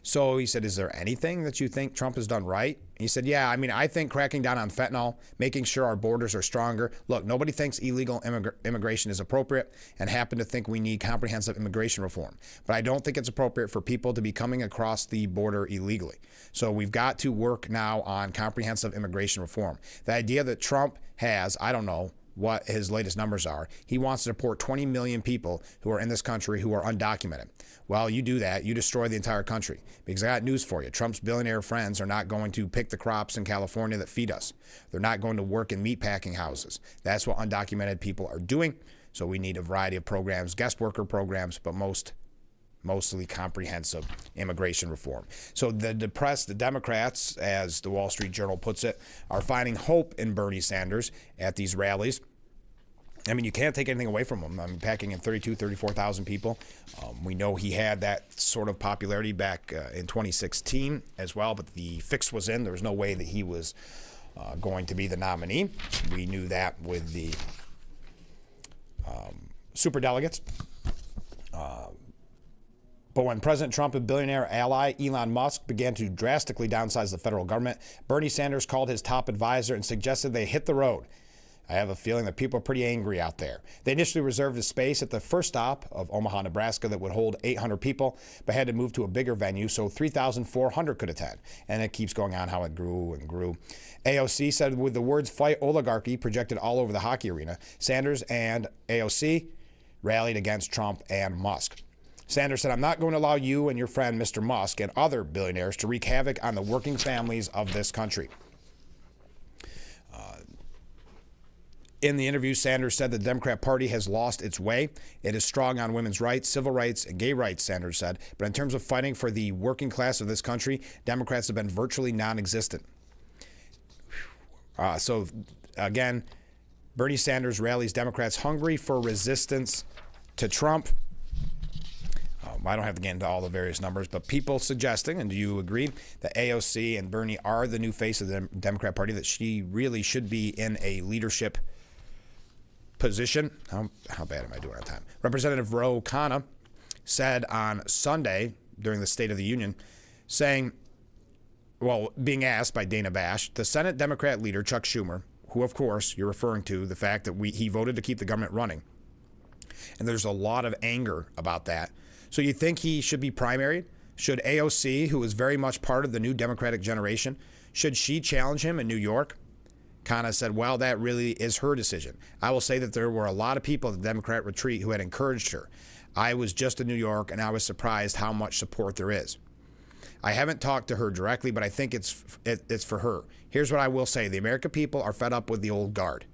So he said, is there anything that you think Trump has done right? He said, yeah, I mean, I think cracking down on fentanyl, making sure our borders are stronger. Look, nobody thinks illegal immigration is appropriate and happen to think we need comprehensive immigration reform. But I don't think it's appropriate for people to be coming across the border illegally. So we've got to work now on comprehensive immigration reform. The idea that Trump has, I don't know what his latest numbers are. He wants to deport 20 million people who are in this country who are undocumented. Well, you do that, you destroy the entire country. Because I got news for you. Trump's billionaire friends are not going to pick the crops in California that feed us. They're not going to work in meatpacking houses. That's what undocumented people are doing. So we need a variety of programs, guest worker programs, but mostly comprehensive immigration reform. So the Democrats, as the Wall Street Journal puts it, are finding hope in Bernie Sanders at these rallies. I mean, you can't take anything away from him. I mean, packing in 34,000 people. We know he had that sort of popularity back in 2016 as well, but the fix was in. There was no way that he was going to be the nominee. We knew that with the superdelegates. But when President Trump and billionaire ally Elon Musk began to drastically downsize the federal government, Bernie Sanders called his top advisor and suggested they hit the road. I have a feeling that people are pretty angry out there. They initially reserved a space at the first stop of Omaha, Nebraska that would hold 800 people, but had to move to a bigger venue so 3,400 could attend. And it keeps going on how it grew and grew. AOC said with the words "fight oligarchy" projected all over the hockey arena, Sanders and AOC rallied against Trump and Musk. Sanders said, I'm not going to allow you and your friend, Mr. Musk, and other billionaires to wreak havoc on the working families of this country. In the interview, Sanders said the Democrat Party has lost its way. It is strong on women's rights, civil rights, and gay rights, Sanders said. But in terms of fighting for the working class of this country, Democrats have been virtually non-existent. So, again, Bernie Sanders rallies Democrats hungry for resistance to Trump. I don't have to get into all the various numbers, but people suggesting, and do you agree, that AOC and Bernie are the new face of the Democrat Party, that she really should be in a leadership position. How bad am I doing on time? Representative Ro Khanna said on Sunday during the State of the Union, saying, well, being asked by Dana Bash, the Senate Democrat leader, Chuck Schumer, who, of course, you're referring to the fact that he voted to keep the government running. And there's a lot of anger about that. So you think he should be primaried? Should AOC, who is very much part of the new Democratic generation, should she challenge him in New York? Khanna said, well, that really is her decision. I will say that there were a lot of people at the Democrat retreat who had encouraged her. I was just in New York, and I was surprised how much support there is. I haven't talked to her directly, but I think it's for her. Here's what I will say. The American people are fed up with the old guard.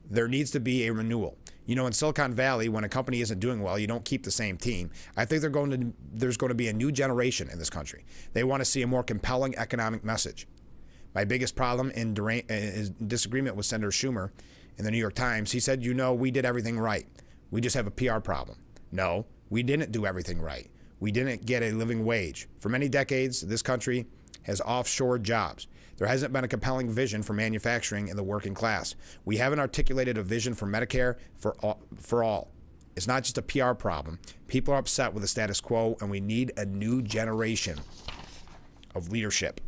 There needs to be a renewal. You know, in Silicon Valley, when a company isn't doing well, you don't keep the same team. I think there's going to be a new generation in this country. They want to see a more compelling economic message. My biggest problem in disagreement with Senator Schumer in the New York Times, he said, you know, we did everything right. We just have a PR problem. No, we didn't do everything right. We didn't get a living wage. For many decades, this country has offshored jobs. There hasn't been a compelling vision for manufacturing in the working class. We haven't articulated a vision for Medicare for all. It's not just a PR problem. People are upset with the status quo, and we need a new generation of leadership.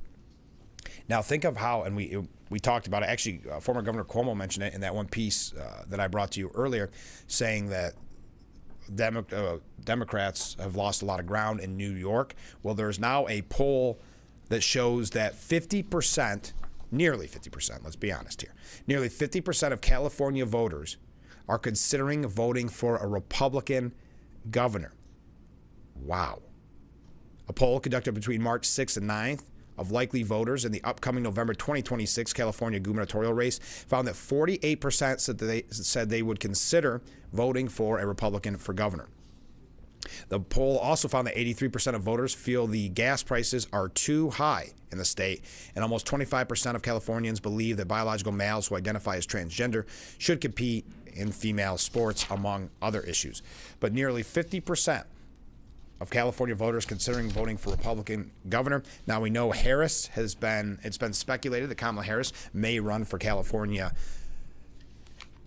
Now, think of how, and we talked about it. Actually, former Governor Cuomo mentioned it in that one piece that I brought to you earlier, saying that Democrats have lost a lot of ground in New York. Well, there's now a poll that shows that 50%, nearly 50%, let's be honest here, nearly 50% of California voters are considering voting for a Republican governor. Wow. A poll conducted between March 6th and 9th of likely voters in the upcoming November 2026 California gubernatorial race found that 48% said they would consider voting for a Republican for governor. The poll also found that 83% of voters feel the gas prices are too high in the state, and almost 25% of Californians believe that biological males who identify as transgender should compete in female sports, among other issues. But nearly 50% of California voters considering voting for Republican governor. Now we know it's been speculated that Kamala Harris may run for California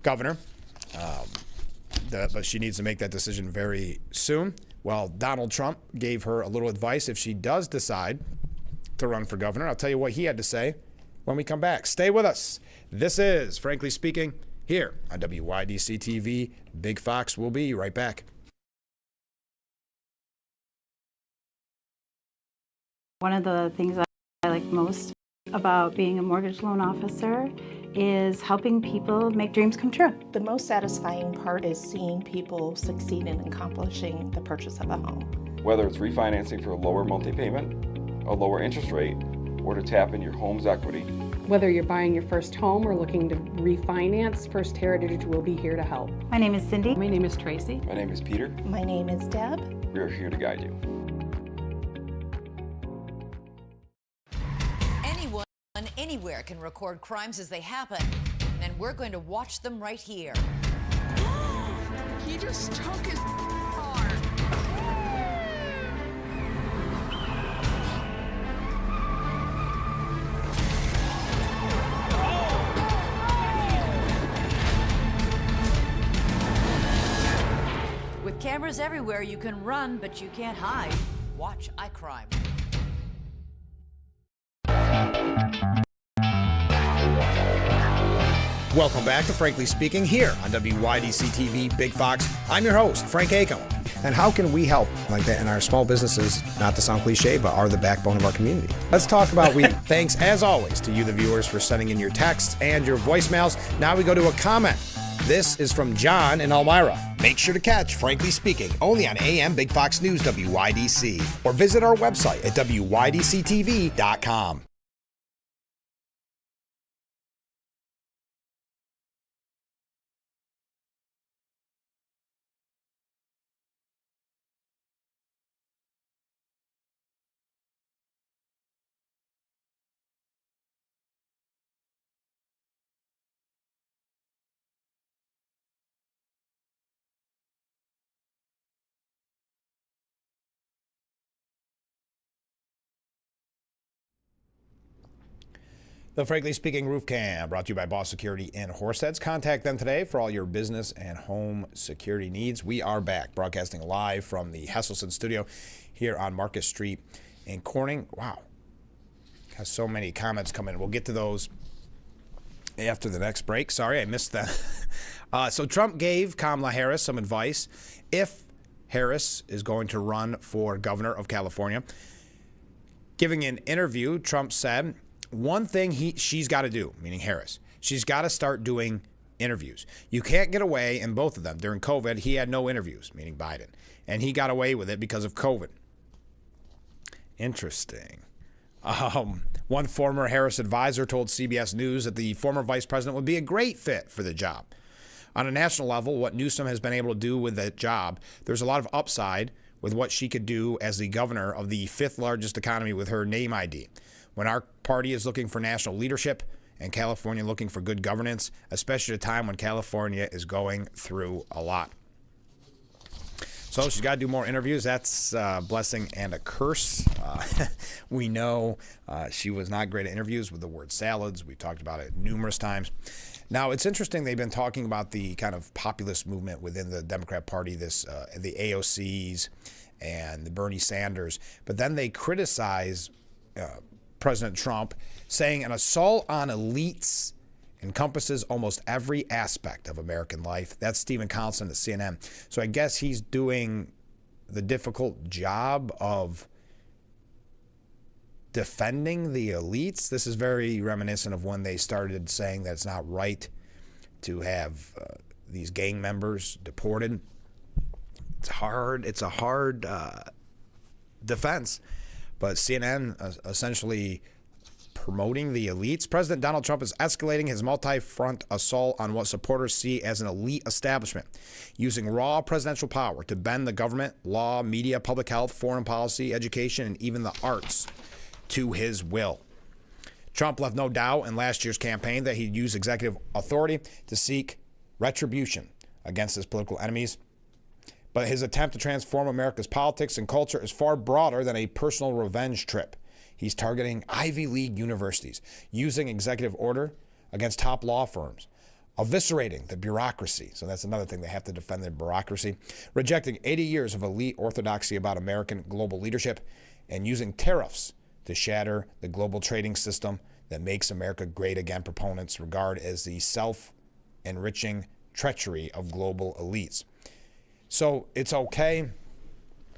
governor. But she needs to make that decision very soon. Well, Donald Trump gave her a little advice if she does decide to run for governor. I'll tell you what he had to say when we come back. Stay with us. This is, Frankly Speaking, here on WYDC TV. Big Fox will be right back. One of the things I like most about being a mortgage loan officer is helping people make dreams come true. The most satisfying part is seeing people succeed in accomplishing the purchase of a home. Whether it's refinancing for a lower monthly payment, a lower interest rate, or to tap in your home's equity. Whether you're buying your first home or looking to refinance, First Heritage will be here to help. My name is Cindy. My name is Tracy. My name is Peter. My name is Deb. We are here to guide you. Anywhere can record crimes as they happen, and we're going to watch them right here. He just took his car. With cameras everywhere, you can run, but you can't hide. Watch iCrime. Welcome back to Frankly Speaking here on WYDC TV Big Fox. I'm your host, Frank Acom. And how can we help like that in our small businesses, not to sound cliche, but are the backbone of our community? Let's talk about Thanks, as always, to you, the viewers, for sending in your texts and your voicemails. Now we go to a comment. This is from John in Elmira. Make sure to catch Frankly Speaking only on AM Big Fox News WYDC or visit our website at WYDCTV.com. The Frankly Speaking Roof Cam, brought to you by Boss Security in Horseheads. Contact them today for all your business and home security needs. We are back, broadcasting live from the Hesselson studio here on Market Street in Corning. Wow, has so many comments coming. We'll get to those after the next break. Sorry, I missed that. So Trump gave Kamala Harris some advice if Harris is going to run for governor of California. Giving an interview, Trump said, one thing she's got to do, meaning Harris, she's got to start doing interviews. You can't get away in both of them. During COVID, he had no interviews, meaning Biden, and he got away with it because of COVID. Interesting. One former Harris advisor told CBS News that the former vice president would be a great fit for the job. On a national level, what Newsom has been able to do with that job, there's a lot of upside with what she could do as the governor of the fifth largest economy with her name ID. When our party is looking for national leadership and California looking for good governance, especially at a time when California is going through a lot. So she's got to do more interviews. That's a blessing and a curse. We know she was not great at interviews with the word salads. We've talked about it numerous times. Now, it's interesting. They've been talking about the kind of populist movement within the Democrat Party, the AOCs and the Bernie Sanders. But then they criticize President Trump, saying an assault on elites encompasses almost every aspect of American life. That's Stephen Collinson at CNN. So I guess he's doing the difficult job of defending the elites. This is very reminiscent of when they started saying that it's not right to have these gang members deported. It's hard. It's a hard defense. But CNN essentially promoting the elites. President Donald Trump is escalating his multi-front assault on what supporters see as an elite establishment, using raw presidential power to bend the government, law, media, public health, foreign policy, education, and even the arts to his will. Trump left no doubt in last year's campaign that he'd use executive authority to seek retribution against his political enemies. But his attempt to transform America's politics and culture is far broader than a personal revenge trip. He's targeting Ivy League universities, using executive order against top law firms, eviscerating the bureaucracy. So that's another thing, they have to defend their bureaucracy, rejecting 80 years of elite orthodoxy about American global leadership, and using tariffs to shatter the global trading system that makes America great again. Proponents regard as the self-enriching treachery of global elites. So it's okay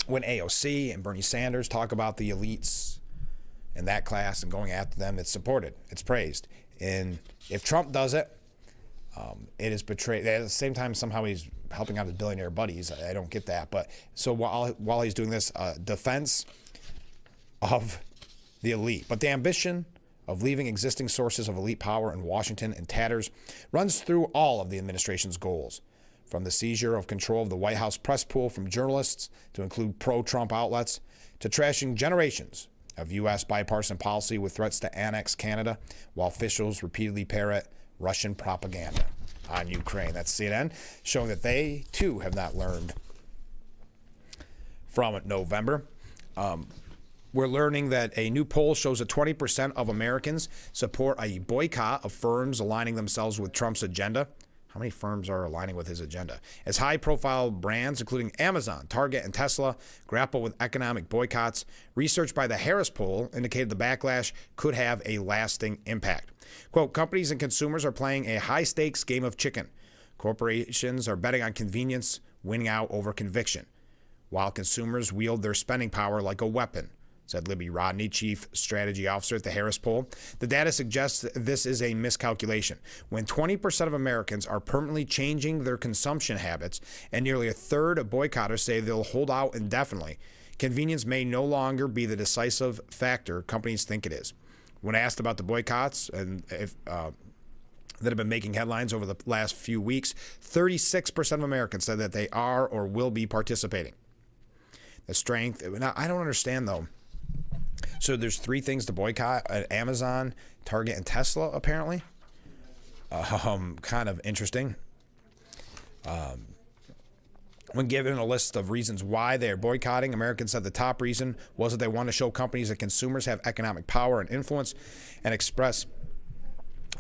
when AOC and Bernie Sanders talk about the elites and that class and going after them. It's supported. It's praised. And if Trump does it, it is betrayed. At the same time, somehow he's helping out his billionaire buddies. I don't get that. But so while he's doing this, defense of the elite. But the ambition of leaving existing sources of elite power in Washington in tatters runs through all of the administration's goals. From the seizure of control of the White House press pool from journalists to include pro-Trump outlets, to trashing generations of U.S. bipartisan policy with threats to annex Canada, while officials repeatedly parrot Russian propaganda on Ukraine. That's CNN, showing that they, too, have not learned from November. We're learning that a new poll shows that 20% of Americans support a boycott of firms aligning themselves with Trump's agenda. How many firms are aligning with his agenda? As high-profile brands, including Amazon, Target, and Tesla, grapple with economic boycotts, research by the Harris poll indicated the backlash could have a lasting impact. Quote, companies and consumers are playing a high-stakes game of chicken. Corporations are betting on convenience, winning out over conviction, while consumers wield their spending power like a weapon, said Libby Rodney, chief strategy officer at the Harris poll. The data suggests this is a miscalculation. When 20% of Americans are permanently changing their consumption habits, and nearly a third of boycotters say they'll hold out indefinitely, convenience may no longer be the decisive factor companies think it is. When asked about the boycotts and if that have been making headlines over the last few weeks, 36% of Americans said that they are or will be participating. The strength, now, I don't understand though. So there's 3 things to boycott at Amazon, Target, and Tesla, apparently. Kind of interesting. When given a list of reasons why they are boycotting, Americans said the top reason was that they want to show companies that consumers have economic power and influence and express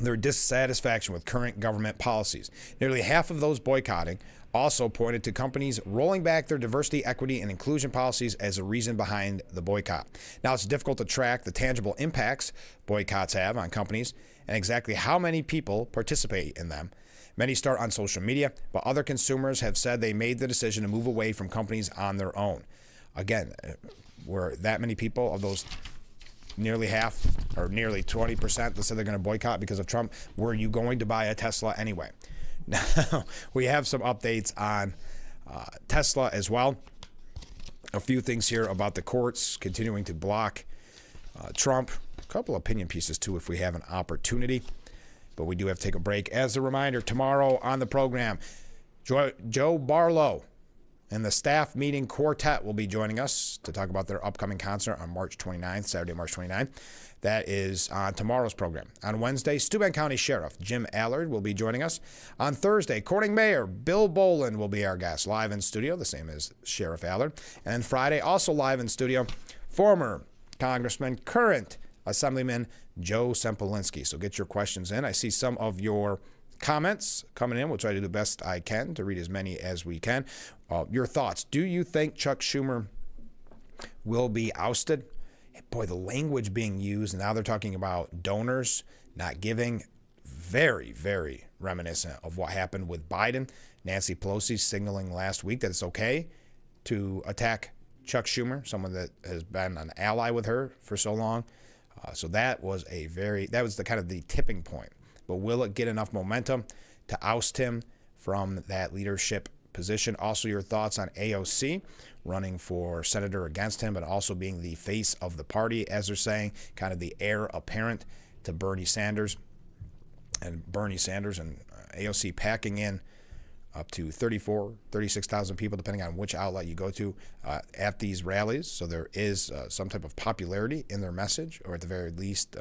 their dissatisfaction with current government policies. Nearly half of those boycotting also pointed to companies rolling back their diversity, equity, and inclusion policies as a reason behind the boycott. Now, it's difficult to track the tangible impacts boycotts have on companies and exactly how many people participate in them. Many start on social media, but other consumers have said they made the decision to move away from companies on their own. Again, were that many people of those nearly half or nearly 20% that said they're going to boycott because of Trump, were you going to buy a Tesla anyway? Now, we have some updates on Tesla as well. A few things here about the courts continuing to block Trump. A couple opinion pieces, too, if we have an opportunity. But we do have to take a break. As a reminder, tomorrow on the program, Joe Barlow and the staff meeting quartet will be joining us to talk about their upcoming concert on March 29th, Saturday, March 29th. That is on tomorrow's program. On Wednesday, Steuben County Sheriff Jim Allard will be joining us. On Thursday, Corning Mayor Bill Boland will be our guest live in studio, the same as Sheriff Allard. And Friday, also live in studio, former Congressman, current Assemblyman Joe Sempolinski. So get your questions in. I see some of your comments coming in. We'll try to do the best I can to read as many as we can. Your thoughts. Do you think Chuck Schumer will be ousted? Boy, the language being used, and now they're talking about donors not giving, very, very reminiscent of what happened with Biden. Nancy Pelosi signaling last week that it's okay to attack Chuck Schumer, someone that has been an ally with her for so long. So that was the kind of the tipping point. But will it get enough momentum to oust him from that leadership position? Also, your thoughts on AOC running for senator against him, but also being the face of the party, as they're saying, kind of the heir apparent to Bernie Sanders. And AOC packing in up to 36,000 people, depending on which outlet you go to, at these rallies. So there is some type of popularity in their message, or at the very least,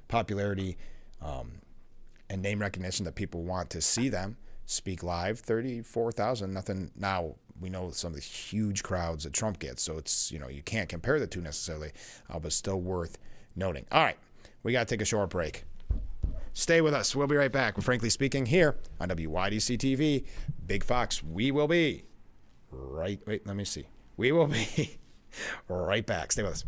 popularity and name recognition that people want to see them speak live. 34,000, nothing. Now, we know some of the huge crowds that Trump gets, so it's, you can't compare the two necessarily, but still worth noting. All right, we got to take a short break. Stay with us. We'll be right back with Frankly Speaking here on WYDC TV. Big Fox, we will be right back. Stay with us.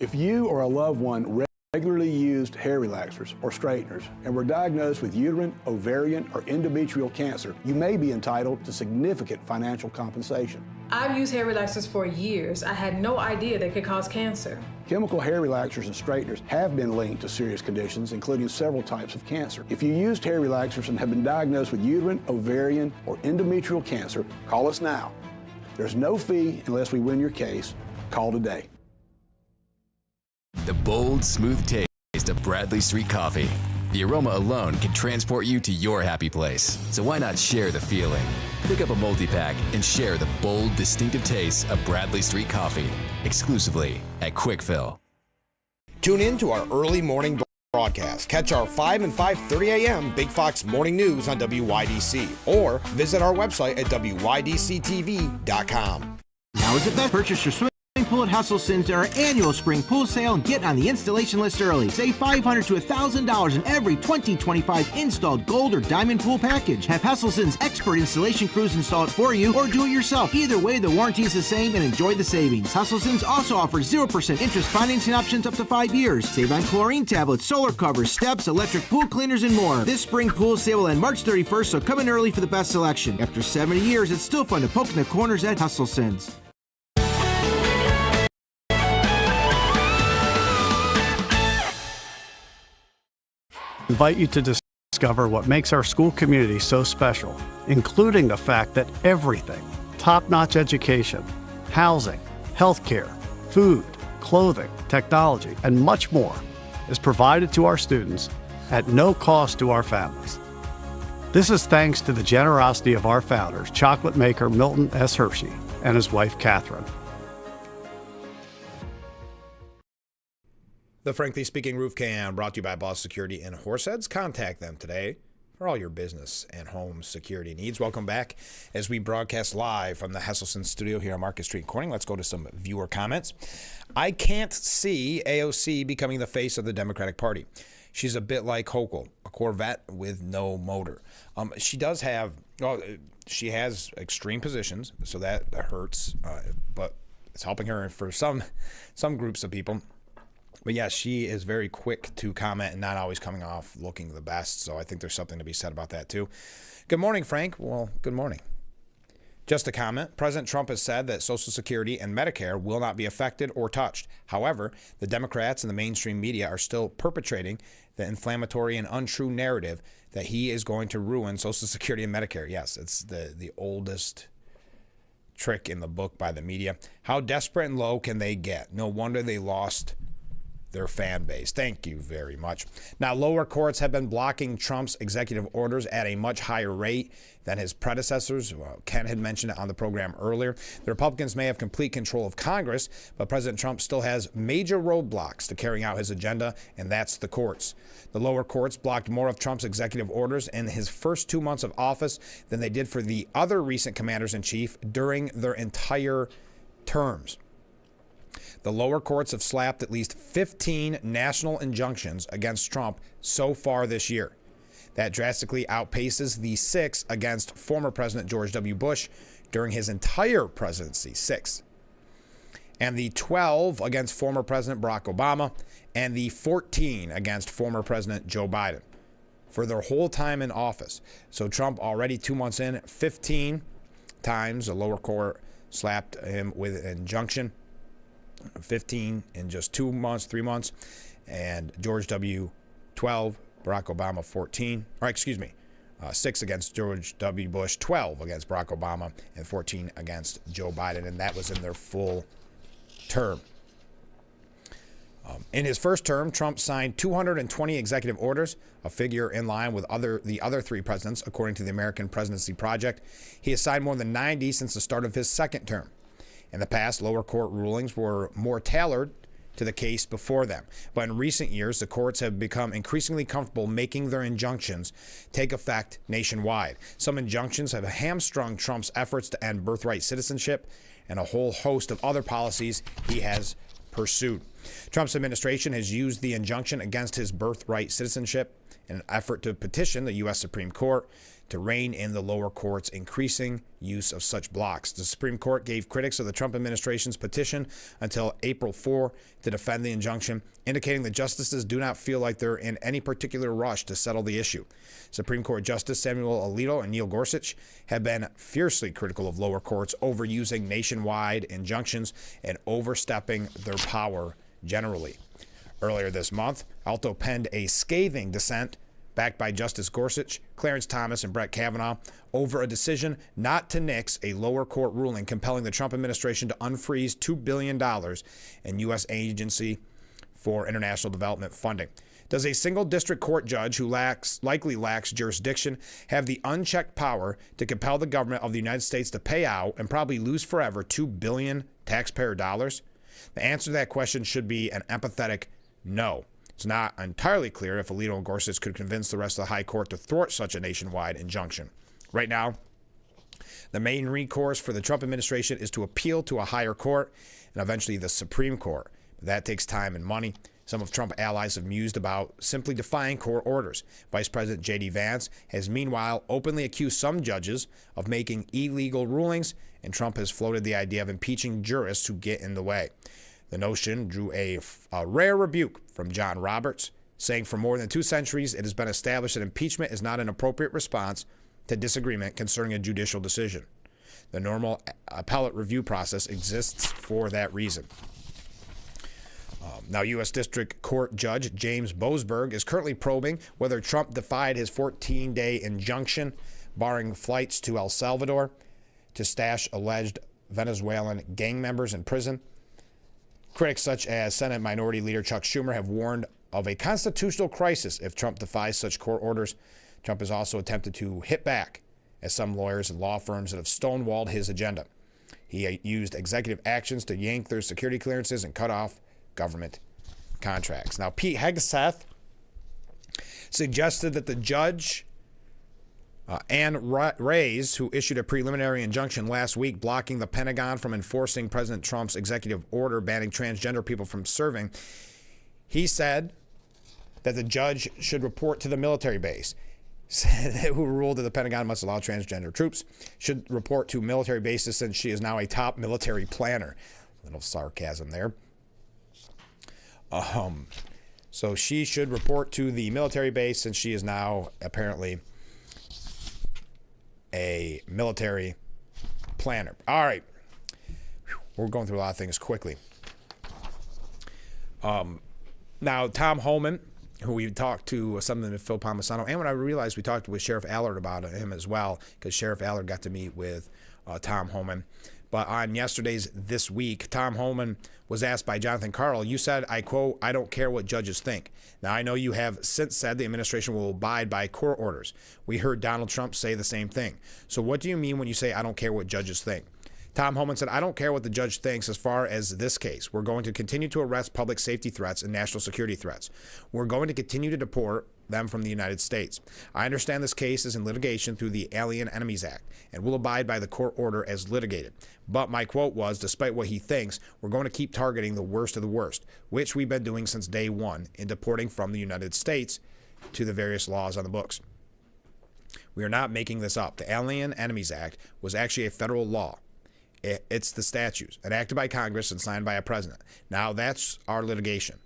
If you or a loved one regularly used hair relaxers or straighteners and were diagnosed with uterine, ovarian, or endometrial cancer, you may be entitled to significant financial compensation. I've used hair relaxers for years. I had no idea they could cause cancer. Chemical hair relaxers and straighteners have been linked to serious conditions, including several types of cancer. If you used hair relaxers and have been diagnosed with uterine, ovarian, or endometrial cancer, call us now. There's no fee unless we win your case. Call today. The bold, smooth taste of Bradley Street Coffee. The aroma alone can transport you to your happy place. So why not share the feeling? Pick up a multi-pack and share the bold, distinctive taste of Bradley Street Coffee. Exclusively at Quick Fill. Tune in to our early morning broadcast. Catch our 5 and 5:30 a.m. Big Fox Morning News on WYDC. Or visit our website at WYDCTV.com. Now is the best. Purchase your swimming pool at Hustleson's at our annual spring pool sale and get on the installation list early. Save $500 to $1,000 in every 2025 installed gold or diamond pool package. Have Hustleson's expert installation crews install it for you or do it yourself. Either way, the warranty is the same and enjoy the savings. Hustleson's also offers 0% interest financing options up to 5 years. Save on chlorine tablets, solar covers, steps, electric pool cleaners, and more. This spring pool sale will end March 31st, so come in early for the best selection. After 70 years, it's still fun to poke in the corners at Hustleson's. Invite you to discover what makes our school community so special, including the fact that everything, top-notch education, housing, healthcare, food, clothing, technology, and much more is provided to our students at no cost to our families. This is thanks to the generosity of our founders, chocolate maker Milton S. Hershey and his wife Catherine. The Frankly Speaking Roof Cam brought to you by Boss Security in Horseheads. Contact them today, for all your business and home security needs. Welcome back as we broadcast live from the Hesselson studio here on Market Street in Corning. Let's go to some viewer comments. I can't see AOC becoming the face of the Democratic Party. She's a bit like Hochul, a Corvette with no motor. She does have, she has extreme positions, so that hurts, but it's helping her for some groups of people. But yes, she is very quick to comment and not always coming off looking the best. So I think there's something to be said about that too. Good morning, Frank. Well, good morning. Just a comment. President Trump has said that Social Security and Medicare will not be affected or touched. However, the Democrats and the mainstream media are still perpetrating the inflammatory and untrue narrative that he is going to ruin Social Security and Medicare. Yes, it's the oldest trick in the book by the media. How desperate and low can they get? No wonder they lost their fan base. Thank you very much. Now, lower courts have been blocking Trump's executive orders at a much higher rate than his predecessors. Well, Ken had mentioned it on the program earlier. The Republicans may have complete control of Congress, but President Trump still has major roadblocks to carrying out his agenda, and that's the courts. The lower courts blocked more of Trump's executive orders in his first 2 months of office than they did for the other recent commanders-in-chief during their entire terms. The lower courts have slapped at least 15 national injunctions against Trump so far this year. That drastically outpaces the 6 against former President George W. Bush during his entire presidency, 6. And the 12 against former President Barack Obama, and the 14 against former President Joe Biden for their whole time in office. So Trump already 2 months in, 15 times the lower court slapped him with an injunction. 15 in just 2 months, 3 months, and George W. 12, Barack Obama 14, or excuse me, 6 against George W. Bush, 12 against Barack Obama, and 14 against Joe Biden, and that was in their full term. In his first term, Trump signed 220 executive orders, a figure in line with the other 3 presidents, according to the American Presidency Project. He has signed more than 90 since the start of his second term. In the past, lower court rulings were more tailored to the case before them. But in recent years, the courts have become increasingly comfortable making their injunctions take effect nationwide. Some injunctions have hamstrung Trump's efforts to end birthright citizenship and a whole host of other policies he has pursued. Trump's administration has used the injunction against his birthright citizenship in an effort to petition the U.S. Supreme Court to rein in the lower court's increasing use of such blocks. The Supreme Court gave critics of the Trump administration's petition until April 4 to defend the injunction, indicating that justices do not feel like they're in any particular rush to settle the issue. Supreme Court Justice Samuel Alito and Neil Gorsuch have been fiercely critical of lower courts overusing nationwide injunctions and overstepping their power generally. Earlier this month, Alito penned a scathing dissent backed by Justice Gorsuch, Clarence Thomas, and Brett Kavanaugh over a decision not to nix a lower court ruling compelling the Trump administration to unfreeze $2 billion in U.S. Agency for International Development funding. Does a single district court judge who likely lacks jurisdiction have the unchecked power to compel the government of the United States to pay out and probably lose forever $2 billion taxpayer dollars? The answer to that question should be an empathetic no. It's not entirely clear if Alito and Gorsuch could convince the rest of the High Court to thwart such a nationwide injunction. Right now, the main recourse for the Trump administration is to appeal to a higher court and eventually the Supreme Court. But that takes time and money. Some of Trump allies have mused about simply defying court orders. Vice President J.D. Vance has meanwhile openly accused some judges of making illegal rulings, and Trump has floated the idea of impeaching jurists who get in the way. The notion drew a rare rebuke from John Roberts, saying for more than 2 centuries it has been established that impeachment is not an appropriate response to disagreement concerning a judicial decision. The normal appellate review process exists for that reason. Now, U.S. District Court Judge James Boasberg is currently probing whether Trump defied his 14-day injunction barring flights to El Salvador to stash alleged Venezuelan gang members in prison. Critics such as Senate Minority Leader Chuck Schumer have warned of a constitutional crisis if Trump defies such court orders. Trump has also attempted to hit back at some lawyers and law firms that have stonewalled his agenda. He used executive actions to yank their security clearances and cut off government contracts. Now, Pete Hegseth suggested that the judge Ann Reyes, who issued a preliminary injunction last week blocking the Pentagon from enforcing President Trump's executive order banning transgender people from serving, he said that the judge should report to the military base, who ruled that the Pentagon must allow transgender troops, should report to military bases since she is now a top military planner. Little sarcasm there. So she should report to the military base since she is now apparently a military planner. All right. We're going through a lot of things quickly. Now, Tom Homan, who we talked to, something to Phil Palmisano, and when I realized we talked with Sheriff Allard about him as well, because Sheriff Allard got to meet with Tom Homan. But on yesterday's This Week, Tom Homan was asked by Jonathan Karl, you said, I quote, I don't care what judges think. Now, I know you have since said the administration will abide by court orders. We heard Donald Trump say the same thing. So what do you mean when you say, I don't care what judges think? Tom Homan said, I don't care what the judge thinks as far as this case. We're going to continue to arrest public safety threats and national security threats. We're going to continue to deport them from the United States. I understand this case is in litigation through the Alien Enemies Act and will abide by the court order as litigated. But my quote was, despite what he thinks, we're going to keep targeting the worst of the worst, which we've been doing since day one in deporting from the United States to the various laws on the books. We are not making this up. The Alien Enemies Act was actually a federal law. It's the statutes enacted by Congress and signed by a president. Now that's our litigation.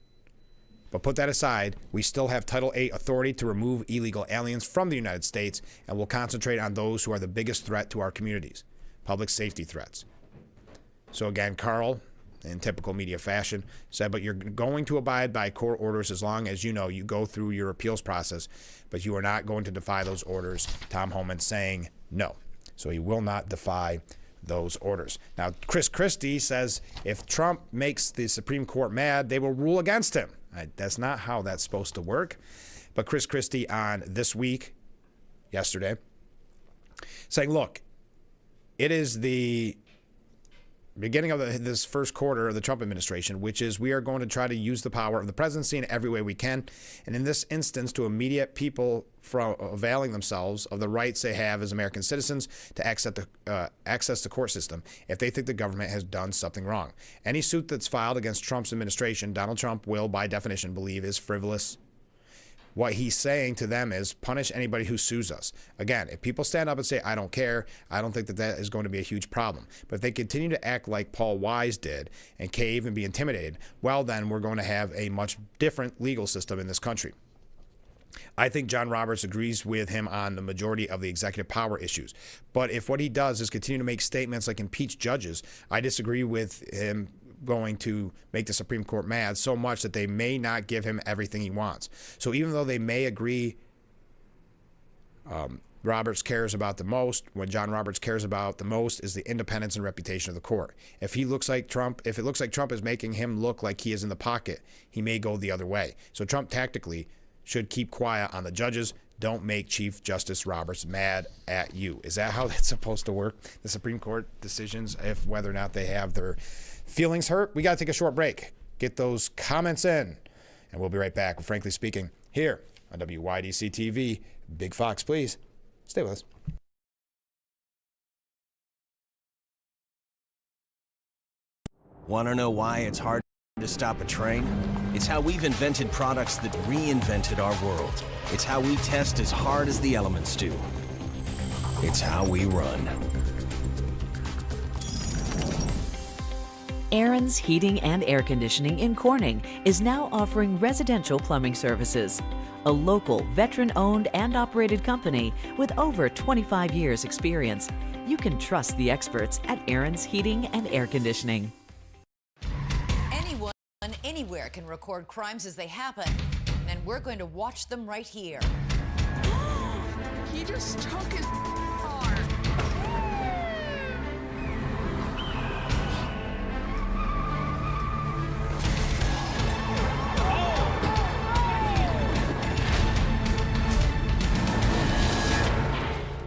But put that aside, we still have Title VIII authority to remove illegal aliens from the United States, and we'll concentrate on those who are the biggest threat to our communities, public safety threats. So again, Karl, in typical media fashion, said, but you're going to abide by court orders as long as you know you go through your appeals process, but you are not going to defy those orders. Tom Homan saying no. So he will not defy those orders. Now, Chris Christie says if Trump makes the Supreme Court mad, they will rule against him. That's not how that's supposed to work. But Chris Christie on This Week, yesterday, saying, look, it is the beginning of this first quarter of the Trump administration, which is we are going to try to use the power of the presidency in every way we can. And in this instance, to immediate people from availing themselves of the rights they have as American citizens to access the court system if they think the government has done something wrong. Any suit that's filed against Trump's administration, Donald Trump will, by definition, believe is frivolous. What he's saying to them is punish anybody who sues us. Again, if people stand up and say, I don't care, I don't think that that is going to be a huge problem. But if they continue to act like Paul Wise did and cave and be intimidated, well, then we're going to have a much different legal system in this country. I think John Roberts agrees with him on the majority of the executive power issues. But if what he does is continue to make statements like impeach judges, I disagree with him going to make the Supreme Court mad so much that they may not give him everything he wants. So even though they may agree Roberts cares about the most, what John Roberts cares about the most is the independence and reputation of the court. If it looks like Trump is making him look like he is in the pocket, he may go the other way. So Trump tactically should keep quiet on the judges. Don't make Chief Justice Roberts mad at you. Is that how that's supposed to work? The Supreme Court decisions, if whether or not they have their feelings hurt? We got to take a short break. Get those comments in. And we'll be right back with Frankly Speaking here on WYDC TV. Big Fox, please. Stay with us. Want to know why it's hard to stop a train? It's how we've invented products that reinvented our world. It's how we test as hard as the elements do. It's how we run. Aaron's Heating and Air Conditioning in Corning is now offering residential plumbing services. A local, veteran-owned and operated company with over 25 years experience. You can trust the experts at Aaron's Heating and Air Conditioning. Anyone, anywhere can record crimes as they happen, and we're going to watch them right here. He just took his car.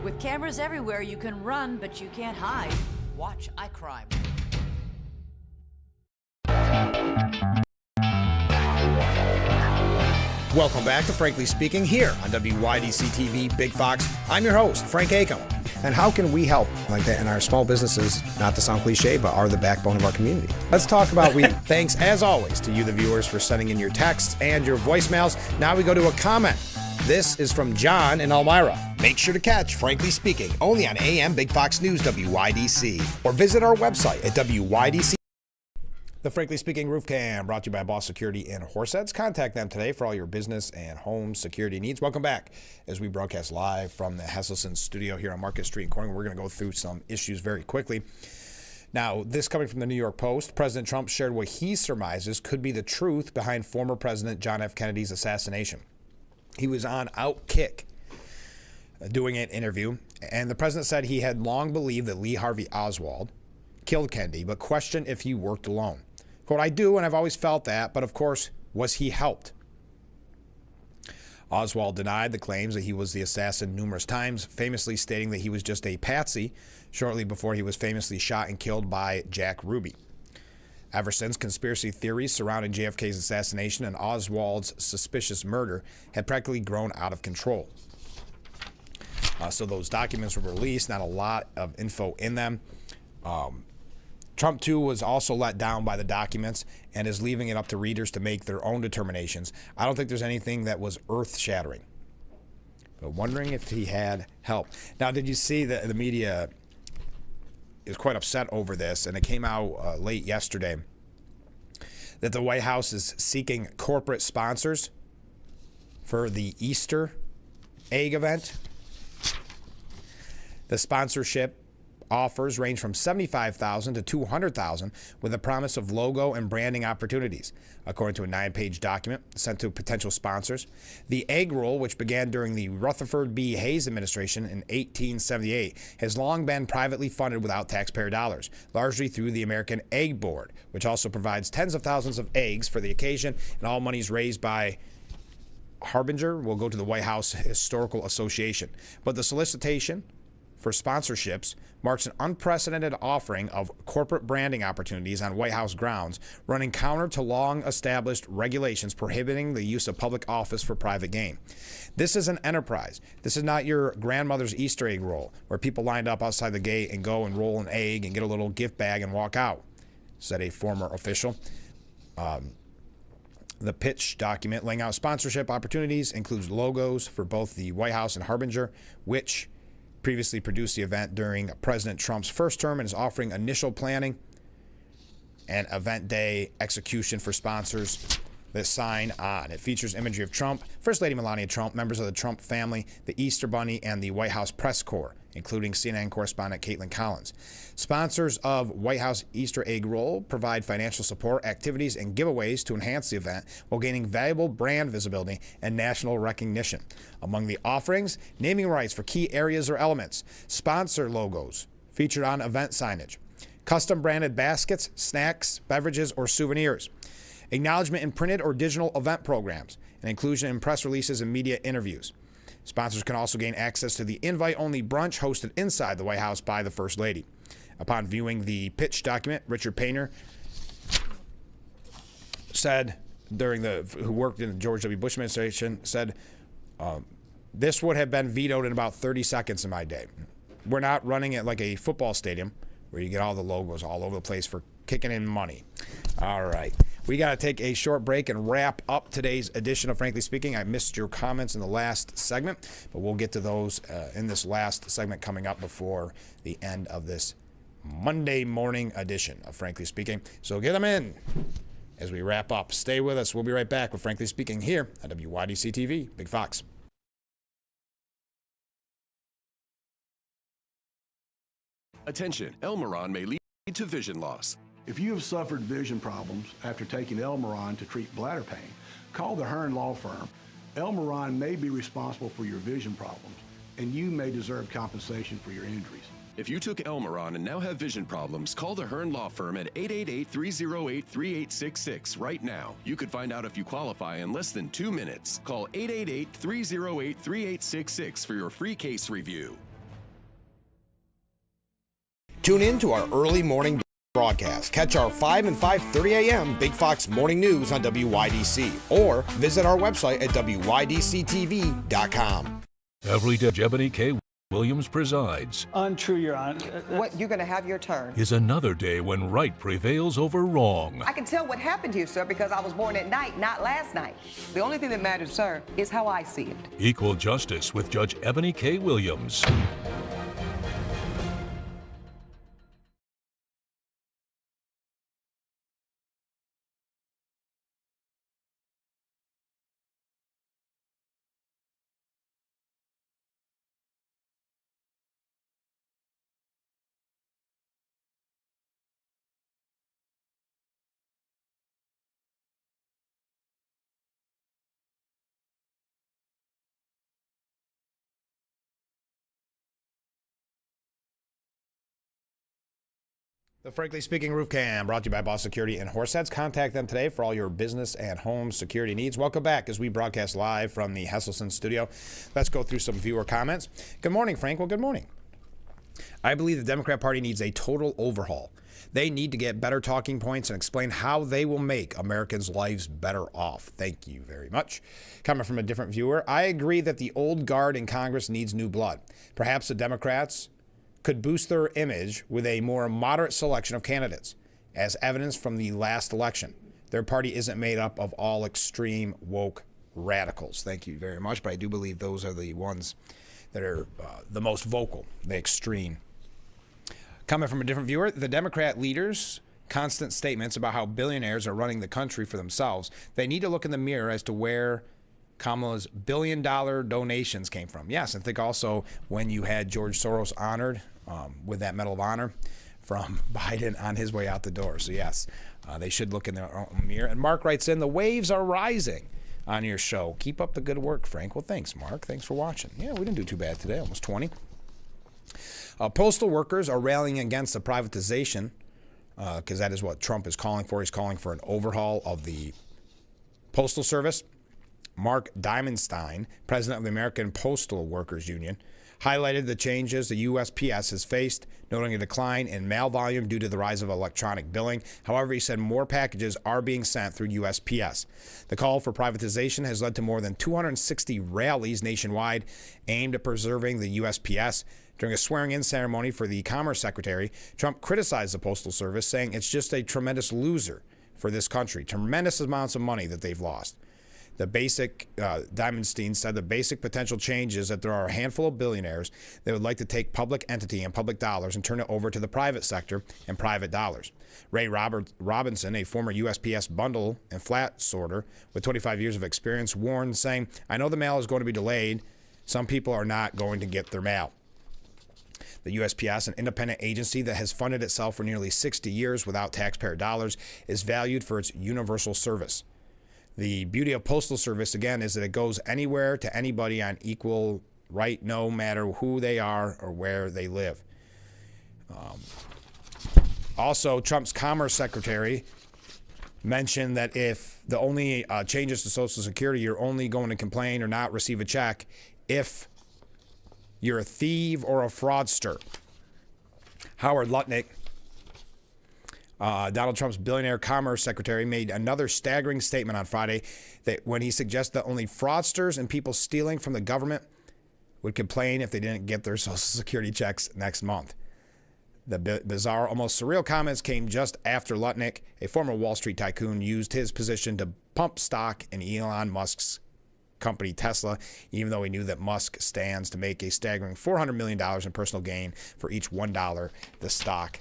With cameras everywhere, you can run, but you can't hide. Watch iCrime. Welcome back to Frankly Speaking here on WYDC TV Big Fox. I'm your host, Frank Acom. And how can we help like that in our small businesses, not to sound cliche, but are the backbone of our community? Let's talk about Thanks, as always, to you, the viewers, for sending in your texts and your voicemails. Now we go to a comment. This is from John in Elmira. Make sure to catch Frankly Speaking only on AM Big Fox News WYDC, or visit our website at WYDC. The Frankly Speaking Roof Cam, brought to you by Boss Security in Horseheads. Contact them today for all your business and home security needs. Welcome back as we broadcast live from the Hesselson studio here on Market Street in Corning. We're going to go through some issues very quickly. Now, this coming from the New York Post, President Trump shared what he surmises could be the truth behind former President John F. Kennedy's assassination. He was on Outkick doing an interview, and the president said he had long believed that Lee Harvey Oswald killed Kennedy, but questioned if he worked alone. Quote, I do, and I've always felt that, but of course, was he helped? Oswald denied the claims that he was the assassin numerous times, famously stating that he was just a patsy shortly before he was famously shot and killed by Jack Ruby. Ever since, conspiracy theories surrounding JFK's assassination and Oswald's suspicious murder had practically grown out of control. So those documents were released, not a lot of info in them. Trump, too, was also let down by the documents and is leaving it up to readers to make their own determinations. I don't think there's anything that was earth-shattering. But wondering if he had help. Now, did you see that the media is quite upset over this, and it came out late yesterday that the White House is seeking corporate sponsors for the Easter egg event? The sponsorship offers range from $75,000 to $200,000 with a promise of logo and branding opportunities, according to a 9-page document sent to potential sponsors. The egg roll, which began during the Rutherford B. Hayes administration in 1878, has long been privately funded without taxpayer dollars, largely through the American Egg Board, which also provides tens of thousands of eggs for the occasion, and all monies raised by Harbinger will go to the White House Historical Association. But the solicitation for sponsorships marks an unprecedented offering of corporate branding opportunities on White House grounds, running counter to long-established regulations prohibiting the use of public office for private gain. This is an enterprise. This is not your grandmother's Easter egg roll, where people lined up outside the gate and go and roll an egg and get a little gift bag and walk out, said a former official. The pitch document laying out sponsorship opportunities includes logos for both the White House and Harbinger, which previously produced the event during President Trump's first term, and is offering initial planning and event day execution for sponsors that sign on. It features imagery of Trump, First Lady Melania Trump, members of the Trump family, the Easter Bunny, and the White House press corps, including CNN correspondent Caitlin Collins. Sponsors of White House Easter egg roll provide financial support, activities, and giveaways to enhance the event while gaining valuable brand visibility and national recognition. Among the offerings, naming rights for key areas or elements, sponsor logos featured on event signage, custom branded baskets, snacks, beverages, or souvenirs, acknowledgement in printed or digital event programs, and inclusion in press releases and media interviews. Sponsors can also gain access to the invite-only brunch hosted inside the White House by the First Lady. Upon viewing the pitch document, Richard Painter said, who worked in the George W. Bush administration, said, this would have been vetoed in about 30 seconds in my day. We're not running it like a football stadium where you get all the logos all over the place for kicking in money. All right. We got to take a short break and wrap up today's edition of Frankly Speaking. I missed your comments in the last segment, but we'll get to those in this last segment coming up before the end of this Monday morning edition of Frankly Speaking. So get them in as we wrap up. Stay with us. We'll be right back with Frankly Speaking here at WYDC TV, Big Fox. Attention, Elmeron may lead to vision loss. If you have suffered vision problems after taking Elmeron to treat bladder pain, call the Hearn Law Firm. Elmeron may be responsible for your vision problems, and you may deserve compensation for your injuries. If you took Elmeron and now have vision problems, call the Hearn Law Firm at 888-308-3866 right now. You could find out if you qualify in less than 2 minutes. Call 888-308-3866 for your free case review. Tune in to our early morning broadcast. Catch our 5 and 5:30 a.m. Big Fox Morning News on WYDC or visit our website at WYDCTV.com. Every day, Ebony K. Williams presides. Untrue, Your Honor. What, you're going to have your turn. Is another day when right prevails over wrong. I can tell what happened to you, sir, because I was born at night, not last night. The only thing that matters, sir, is how I see it. Equal Justice with Judge Ebony K. Williams. The Frankly Speaking Roof Cam, brought to you by Boss Security and Horseheads. Contact them today for all your business and home security needs. Welcome back as we broadcast live from the Hesselson studio. Let's go through some viewer comments. Good morning, Frank. Well, good morning. I believe the Democrat Party needs a total overhaul. They need to get better talking points and explain how they will make Americans' lives better off. Thank you very much. Coming from a different viewer, I agree that the old guard in Congress needs new blood. Perhaps the Democrats could boost their image with a more moderate selection of candidates, as evidenced from the last election. Their party isn't made up of all extreme woke radicals. Thank you very much, but I do believe those are the ones that are the most vocal, the extreme. Coming from a different viewer, the Democrat leaders' constant statements about how billionaires are running the country for themselves, they need to look in the mirror as to where Kamala's billion-dollar donations came from. Yes, and think also when you had George Soros honored with that Medal of Honor from Biden on his way out the door. So yes, they should look in their own mirror. And Mark writes in, the waves are rising on your show. Keep up the good work, Frank. Well, thanks, Mark. Thanks for watching. Yeah, we didn't do too bad today, almost 20. Postal workers are rallying against the privatization because that is what Trump is calling for. He's calling for an overhaul of the Postal Service. Mark Diamondstein, president of the American Postal Workers Union, highlighted the changes the USPS has faced, noting a decline in mail volume due to the rise of electronic billing. However, he said more packages are being sent through USPS. The call for privatization has led to more than 260 rallies nationwide aimed at preserving the USPS. During a swearing-in ceremony for the Commerce Secretary, Trump criticized the Postal Service, saying it's just a tremendous loser for this country, tremendous amounts of money that they've lost. The basic, Diamondstein said the basic potential change is that there are a handful of billionaires that would like to take public entity and public dollars and turn it over to the private sector and private dollars. Ray Robinson, a former USPS bundle and flat sorter with 25 years of experience, warned, saying, I know the mail is going to be delayed. Some people are not going to get their mail. The USPS, an independent agency that has funded itself for nearly 60 years without taxpayer dollars, is valued for its universal service. The beauty of Postal Service, again, is that it goes anywhere to anybody on equal right, no matter who they are or where they live. Also, Trump's Commerce Secretary mentioned that if the only changes to Social Security, you're only going to complain or not receive a check if you're a thief or a fraudster. Howard Lutnick, Donald Trump's billionaire commerce secretary, made another staggering statement on Friday that when he suggested that only fraudsters and people stealing from the government would complain if they didn't get their Social Security checks next month. The bizarre, almost surreal comments came just after Lutnick, a former Wall Street tycoon, used his position to pump stock in Elon Musk's company Tesla, even though he knew that Musk stands to make a staggering $400 million in personal gain for each $1 the stock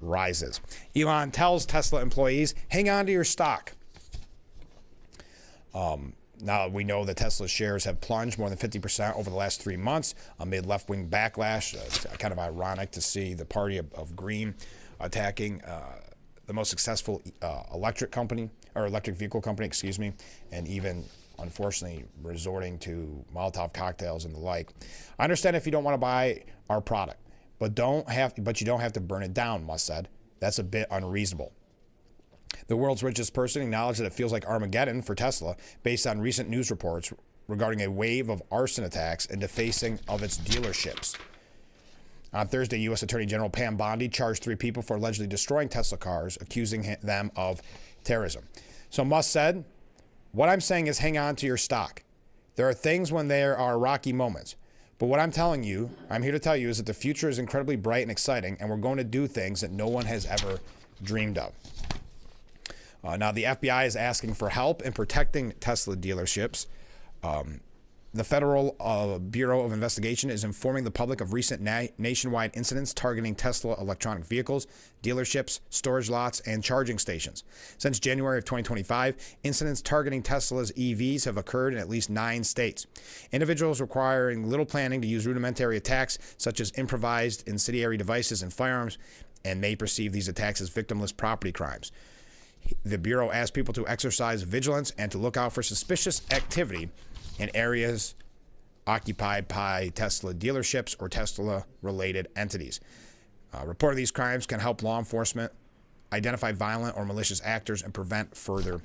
rises. Elon tells Tesla employees, hang on to your stock. Now we know that Tesla's shares have plunged more than 50% over the last 3 months amid left-wing backlash. It's kind of ironic to see the party of green attacking the most successful electric vehicle company, and even unfortunately resorting to Molotov cocktails and the like. I understand if you don't want to buy our product, but you don't have to burn it down, Musk said. That's a bit unreasonable. The world's richest person acknowledged that it feels like Armageddon for Tesla based on recent news reports regarding a wave of arson attacks and defacing of its dealerships. On Thursday, U.S. Attorney General Pam Bondi charged 3 people for allegedly destroying Tesla cars, accusing them of terrorism. So Musk said, "What I'm saying is hang on to your stock. There are things when there are rocky moments. But what I'm here to tell you is that the future is incredibly bright and exciting, and we're going to do things that no one has ever dreamed of." Now, the FBI is asking for help in protecting Tesla dealerships. The Federal Bureau of Investigation is informing the public of recent nationwide incidents targeting Tesla electronic vehicles, dealerships, storage lots, and charging stations. Since January of 2025, incidents targeting Tesla's EVs have occurred in at least 9 states. Individuals requiring little planning to use rudimentary attacks, such as improvised incendiary devices and firearms, and may perceive these attacks as victimless property crimes. The Bureau asks people to exercise vigilance and to look out for suspicious activity in areas occupied by Tesla dealerships or Tesla-related entities. Report of these crimes can help law enforcement identify violent or malicious actors and prevent further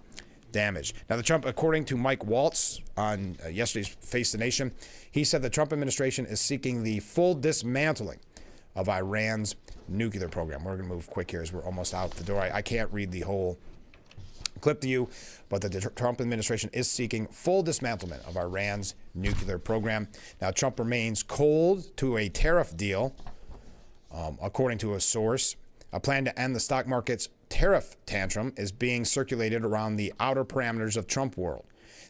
damage. Now, according to Mike Waltz on yesterday's Face the Nation, he said the Trump administration is seeking the full dismantling of Iran's nuclear program. We're going to move quick here as we're almost out the door. I can't read the whole clip to you, but the Trump administration is seeking full dismantlement of Iran's nuclear program. Now, Trump remains cold to a tariff deal, according to a source. A plan to end the stock market's tariff tantrum is being circulated around the outer parameters of Trump world.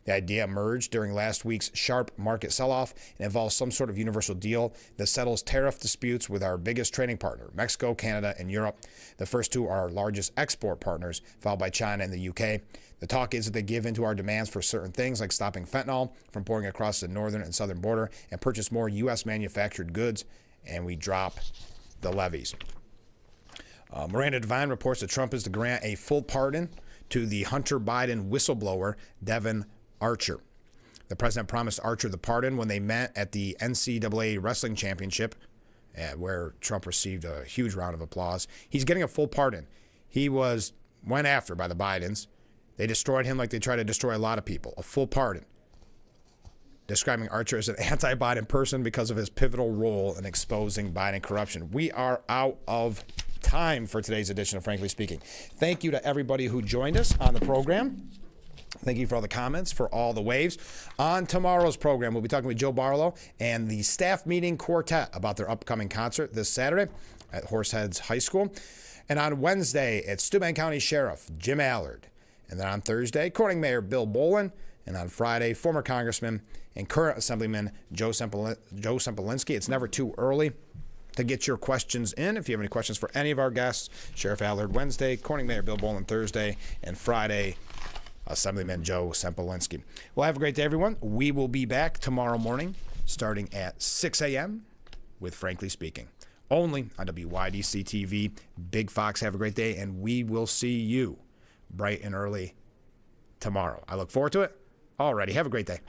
The idea emerged during last week's sharp market sell-off and involves some sort of universal deal that settles tariff disputes with our biggest trading partner, Mexico, Canada, and Europe. The first 2 are our largest export partners, followed by China and the UK. The talk is that they give in to our demands for certain things, like stopping fentanyl from pouring across the northern and southern border, and purchase more U.S. manufactured goods, and we drop the levies. Miranda Devine reports that Trump is to grant a full pardon to the Hunter Biden whistleblower, Devin Archer. The president promised Archer the pardon when they met at the NCAA Wrestling Championship, where Trump received a huge round of applause. He's getting a full pardon. He was went after by the Bidens. They destroyed him like they try to destroy a lot of people. A full pardon. Describing Archer as an anti-Biden person because of his pivotal role in exposing Biden corruption. We are out of time for today's edition of Frankly Speaking. Thank you to everybody who joined us on the program. Thank you for all the comments, for all the waves. On tomorrow's program, we'll be talking with Joe Barlow and the staff meeting quartet about their upcoming concert this Saturday at Horseheads High School. And on Wednesday, it's Steuben County Sheriff Jim Allard. And then on Thursday, Corning Mayor Bill Bolin. And on Friday, former Congressman and current Assemblyman Joe Sempolinski. It's never too early to get your questions in. If you have any questions for any of our guests, Sheriff Allard Wednesday, Corning Mayor Bill Bolin Thursday, and Friday, Assemblyman Joe Sempolinski. Well, have a great day, everyone. We will be back tomorrow morning starting at 6 a.m. with Frankly Speaking, only on WYDC TV. Big Fox, have a great day, and we will see you bright and early tomorrow. I look forward to it. Alrighty, have a great day.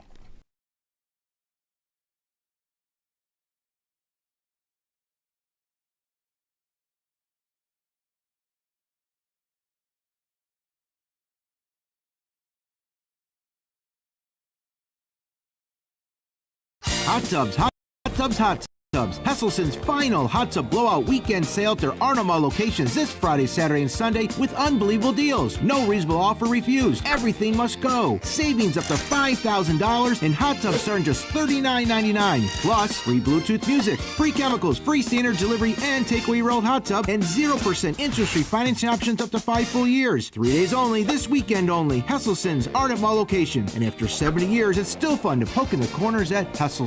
Hot tubs, hot tubs, hot tubs. Hesselson's final hot tub blowout weekend sale at their Arnhem Mall locations this Friday, Saturday, and Sunday with unbelievable deals. No reasonable offer refused. Everything must go. Savings up to $5,000 and hot tubs starting just $39.99. Plus, free Bluetooth music, free chemicals, free standard delivery and takeaway rolled hot tub, and 0% interest-free financing options up to 5 full years. 3 days only, this weekend only. Hesselson's Arnhem Mall location. And after 70 years, it's still fun to poke in the corners at Hesselson's.